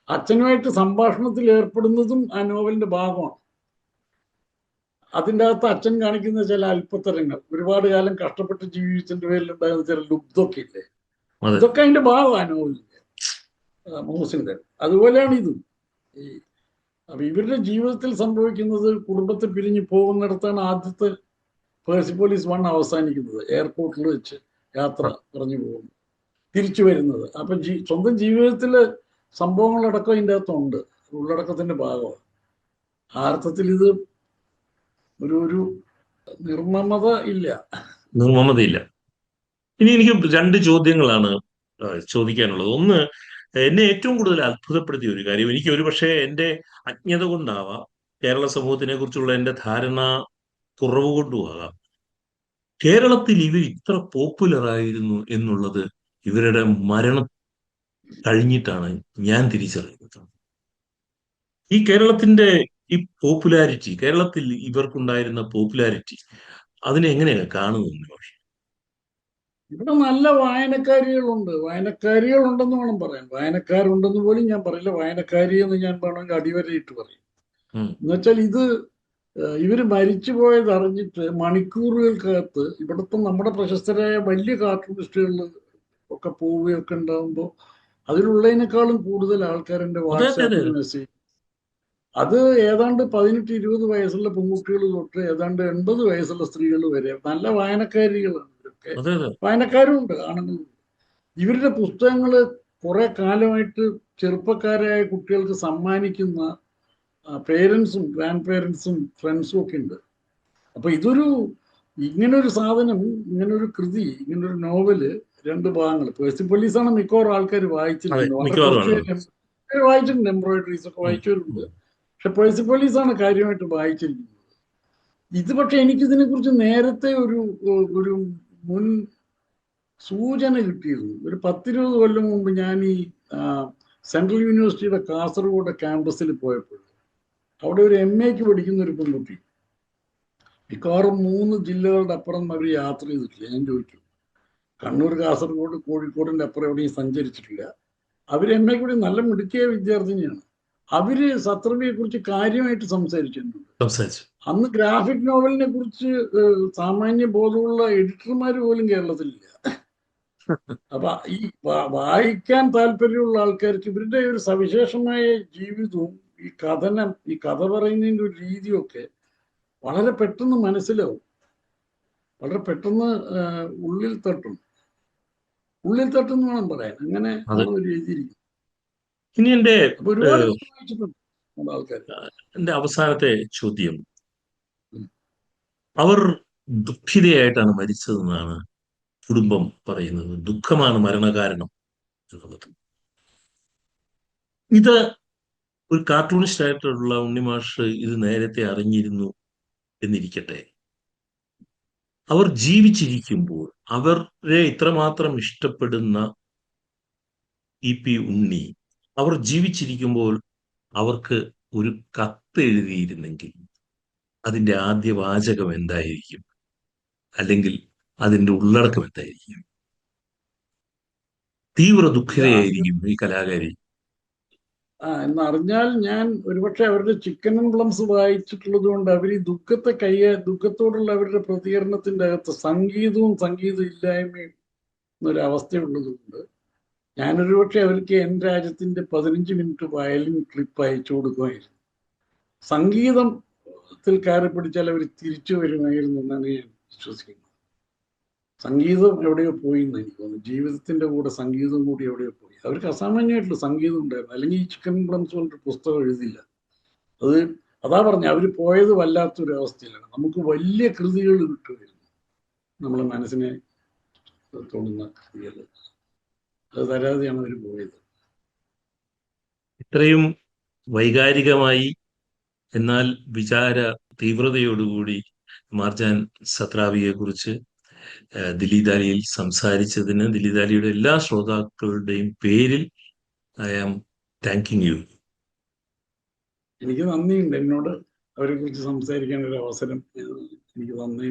അച്ഛനുമായിട്ട് സംഭാഷണത്തിൽ ഏർപ്പെടുന്നതും ആ നോവലിന്റെ ഭാഗമാണ്. അതിൻ്റെ അകത്ത് അച്ഛൻ കാണിക്കുന്ന ചില അല്പത്തരങ്ങൾ, ഒരുപാട് കാലം കഷ്ടപ്പെട്ട് ജീവിച്ചതിന്റെ പേരിൽ ഉണ്ടാകുന്ന ചില ലുബ്ധമൊക്കെ ഇല്ലേ, അതെ. ഇതൊക്കെ അതിന്റെ ഭാഗമാണ് നോവലിന്റെ, മോഹസിന്റെ. അതുപോലെയാണ് ഇതും. ഈ അപ്പൊ ഇവരുടെ ജീവിതത്തിൽ സംഭവിക്കുന്നത്, കുടുംബത്തെ പിരിഞ്ഞു പോകുന്നിടത്താണ് ആദ്യത്തെ പേഴ്സിപ്പോലീസ് 1 അവസാനിക്കുന്നത്. എയർപോർട്ടിൽ വെച്ച് യാത്ര പറഞ്ഞു പോകുന്നു, തിരിച്ചു വരുന്നത്. അപ്പൊ സ്വന്തം ജീവിതത്തിലെ സംഭവങ്ങളടക്കം ഇതിൻ്റെ അകത്തുണ്ട്, ഉള്ളടക്കത്തിന്റെ ഭാഗമാണ്. ആ അർത്ഥത്തിൽ ഇത് ഒരു നിർമ്മമത ഇല്ല. നിർമ്മമതയില്ല. ഇനി എനിക്ക് രണ്ട് ചോദ്യങ്ങളാണ് ചോദിക്കാനുള്ളത്. ഒന്ന്, എന്നെ ഏറ്റവും കൂടുതൽ അത്ഭുതപ്പെടുത്തിയ ഒരു കാര്യം, എനിക്ക് ഒരുപക്ഷെ എൻ്റെ അജ്ഞത കൊണ്ടാവാം, കേരള സമൂഹത്തിനെ കുറിച്ചുള്ള എൻ്റെ ധാരണ കുറവ് കൊണ്ടുമാകാം, കേരളത്തിൽ ഇവർ ഇത്ര പോപ്പുലർ ആയിരുന്നു എന്നുള്ളത് ഇവരുടെ മരണം കഴിഞ്ഞിട്ടാണ് ഞാൻ തിരിച്ചറിയുന്നത്. ഈ കേരളത്തിന്റെ ഈ പോപ്പുലാരിറ്റി, കേരളത്തിൽ ഇവർക്കുണ്ടായിരുന്ന പോപ്പുലാരിറ്റി, അതിനെ എങ്ങനെയാണ് കാണുന്നത്? ഇവിടെ നല്ല വായനക്കാരികളുണ്ട്, വായനക്കാരികളുണ്ടെന്ന് വേണം പറയാൻ. വായനക്കാരുണ്ടെന്ന് പോലും ഞാൻ പറയില്ല, വായനക്കാരി എന്ന് ഞാൻ വേണമെങ്കിൽ അടിവരയിട്ട് പറയും. ഉം. എന്നുവെച്ചാൽ ഇത് ഇവര് മരിച്ചു പോയത് അറിഞ്ഞിട്ട് മണിക്കൂറുകൾക്കകത്ത് ഇവിടുത്തെ നമ്മുടെ പ്രശസ്തരായ വലിയ കാർട്ടൂണിസ്റ്റുകളിൽ ഒക്കെ പോവുകയൊക്കെ ഉണ്ടാകുമ്പോൾ അതിലുള്ളതിനേക്കാളും കൂടുതൽ ആൾക്കാർ എൻ്റെ അതെ, അതെ, അതെ, വാട്സാപ്പിൽ മെസ്സേജ്. അത് ഏതാണ്ട് 18-20 വയസ്സുള്ള പെൺകുട്ടികൾ തൊട്ട് ഏതാണ്ട് 80 വയസ്സുള്ള സ്ത്രീകൾ വരെ നല്ല വായനക്കാരികളാണ് ഇവരൊക്കെ. അതെ, അതെ. വായനക്കാരും ഉണ്ട്, ആണുങ്ങളുണ്ട്. ഇവരുടെ പുസ്തകങ്ങൾ കുറെ കാലമായിട്ട് ചെറുപ്പക്കാരായ കുട്ടികൾക്ക് സമ്മാനിക്കുന്ന പേരൻസും ഗ്രാൻഡ് പേരൻസും ഫ്രണ്ട്സും ഒക്കെ ഉണ്ട്. അപ്പൊ ഇങ്ങനൊരു സാധനം, ഇങ്ങനൊരു കൃതി, ഇങ്ങനൊരു നോവല്, രണ്ട് ഭാഗങ്ങൾ. പേഴ്സിപ്പോലീസാണ് മിക്കവാറും ആൾക്കാർ അതെ, വായിച്ചിരിക്കുന്നത്. വളരെ മിക്കവാറും കുറച്ച് ആളുകൾ. പേര് വായിച്ചിട്ടുണ്ട്, എംബ്രോയിഡറീസ് ഒക്കെ ഉം, വായിച്ചവരുണ്ട്. ഉം. പക്ഷെ പേഴ്സിപ്പോലീസാണ് കാര്യമായിട്ട് വായിച്ചിരിക്കുന്നത്. ഇത് പക്ഷെ എനിക്കിതിനെ കുറിച്ച് നേരത്തെ ഒരു മുൻ സൂചന കിട്ടിയിരുന്നു. ഒരു 10-20 കൊല്ലം മുമ്പ് ഞാൻ ഈ സെൻട്രൽ യൂണിവേഴ്സിറ്റിയുടെ കാസർഗോഡ് ക്യാമ്പസിൽ പോയപ്പോൾ അവിടെ ഒരു MA പഠിക്കുന്ന ഒരു പെൺകുട്ടി, മിക്കവാറും 3 ജില്ലകളുടെ അപ്പുറം അവർ യാത്ര ചെയ്തിട്ടില്ല. ഞാൻ ചോദിച്ചു, കണ്ണൂർ, കാസർഗോഡ്, കോഴിക്കോടിന്റെ അപ്പുറം എവിടെയും സഞ്ചരിച്ചിട്ടില്ല. അവർ MA കൂടി നല്ല മിടുക്കിയ വിദ്യാർത്ഥിനിയാണ്. അവര് സത്രപിയെ കുറിച്ച് കാര്യമായിട്ട് സംസാരിച്ചിട്ടുണ്ട്. സംസാരിച്ചു. അന്ന് ഗ്രാഫിക് നോവലിനെ കുറിച്ച് സാമാന്യ ബോധമുള്ള എഡിറ്റർമാർ പോലും കേരളത്തിലില്ല. അപ്പൊ ഈ വായിക്കാൻ താല്പര്യമുള്ള ആൾക്കാർക്ക് ഇവരുടെ ഒരു സവിശേഷമായ ജീവിതവും ഈ കഥ പറയുന്നതിന്റെ ഒരു രീതിയൊക്കെ വളരെ പെട്ടെന്ന് മനസ്സിലാവും, വളരെ പെട്ടെന്ന് ഉള്ളിൽ തട്ടും. ഉള്ളിൽ തട്ടും എന്ന് വേണം പറയാൻ. അങ്ങനെ അത് ആണ് ഒരു എഴുതിയിരിക്കുന്നത്. ഇനി അപ്പൊ ഒരുപാട് വായിച്ചിട്ടുണ്ട് നമ്മുടെ ആൾക്കാർ. എന്റെ അവസാനത്തെ ചോദ്യം, അവർ ദുഃഖിതയായിട്ടാണ് മരിച്ചതെന്നാണ് കുടുംബം പറയുന്നത്. ദുഃഖമാണ് മരണകാരണം എന്നുള്ളത്. ഇത് ഒരു കാർട്ടൂണിസ്റ്റ് ആയിട്ടുള്ള ഉണ്ണിമാഷ് ഇത് നേരത്തെ അറിഞ്ഞിരുന്നു എന്നിരിക്കട്ടെ, അവർ ജീവിച്ചിരിക്കുമ്പോൾ അവരെ ഇത്രമാത്രം ഇഷ്ടപ്പെടുന്ന EP ഉണ്ണി, അവർ ജീവിച്ചിരിക്കുമ്പോൾ അവർക്ക് ഒരു കത്ത് എഴുതിയിരുന്നെങ്കിൽ അതിന്റെ ആദ്യ വാചകം എന്തായിരിക്കും? അല്ലെങ്കിൽ അതിന്റെ ഉള്ളടക്കം എന്തായിരിക്കും? തീവ്ര ഇത് ആദ്യം ദുഃഖിതയായിരിക്കും ഈ കലാകാരി. എന്നറിഞ്ഞാൽ ഞാൻ ഒരുപക്ഷെ അവരുടെ ചിക്കൻ എംബ്ലംസ് വായിച്ചിട്ടുള്ളത് കൊണ്ട് അവർ ഈ ദുഃഖത്തോടുള്ള അവരുടെ പ്രതികരണത്തിന്റെ അകത്ത് സംഗീതവും സംഗീതം ഇല്ലായ്മയും എന്നൊരു അവസ്ഥയുള്ളത് കൊണ്ട് ഞാനൊരു പക്ഷെ അവർക്ക് എൻ രാജ്യത്തിന്റെ 15 മിനിറ്റ് വയലിൻ ക്ലിപ്പ് അയച്ചു കൊടുക്കുമായിരുന്നു. സംഗീതം സംഗീതത്തിൽ കയറി പിടിച്ചാൽ അവർ തിരിച്ചു വരുമായിരുന്നു എന്നാണ് ഞാൻ വിശ്വസിക്കുന്നത്. സംഗീതം എവിടെയോ പോയി എന്ന് എനിക്ക് തോന്നുന്നു. ജീവിതത്തിന്റെ കൂടെ സംഗീതം കൂടി എവിടെയോ പോയി. അവർക്ക് അസാമാന്യമായിട്ടുള്ള സംഗീതം ഉണ്ടായിരുന്നു, അല്ലെങ്കിൽ ഈ ചിക്കൻ പ്ലംസ് പോലൊരു പുസ്തകം എഴുതില്ല. അത് അതാ പറഞ്ഞ അവർ പോയത് വല്ലാത്തൊരു അവസ്ഥയിലാണ്. നമുക്ക് വലിയ കൃതികൾ കിട്ടുമായിരുന്നു, നമ്മളെ മനസ്സിനെ തോന്നുന്ന കൃതികൾ. അത് തരാതെയാണ് അവർ പോയത്. ഇത്രയും വൈകാരികമായി എന്നാൽ വിചാര തീവ്രതയോടുകൂടി മാർജാൻ സത്രാവിയെ കുറിച്ച് ദിലീദാലിയിൽ സംസാരിച്ചതിന് ദിലീദാലിയുടെ എല്ലാ ശ്രോതാക്കളുടെയും പേരിൽ ഐ ആം താങ്കിങ് യു. എനിക്ക് നന്ദിയുണ്ട്, എന്നോട് അവരെ കുറിച്ച് സംസാരിക്കാൻ ഒരു അവസരം എനിക്ക് നന്ദി.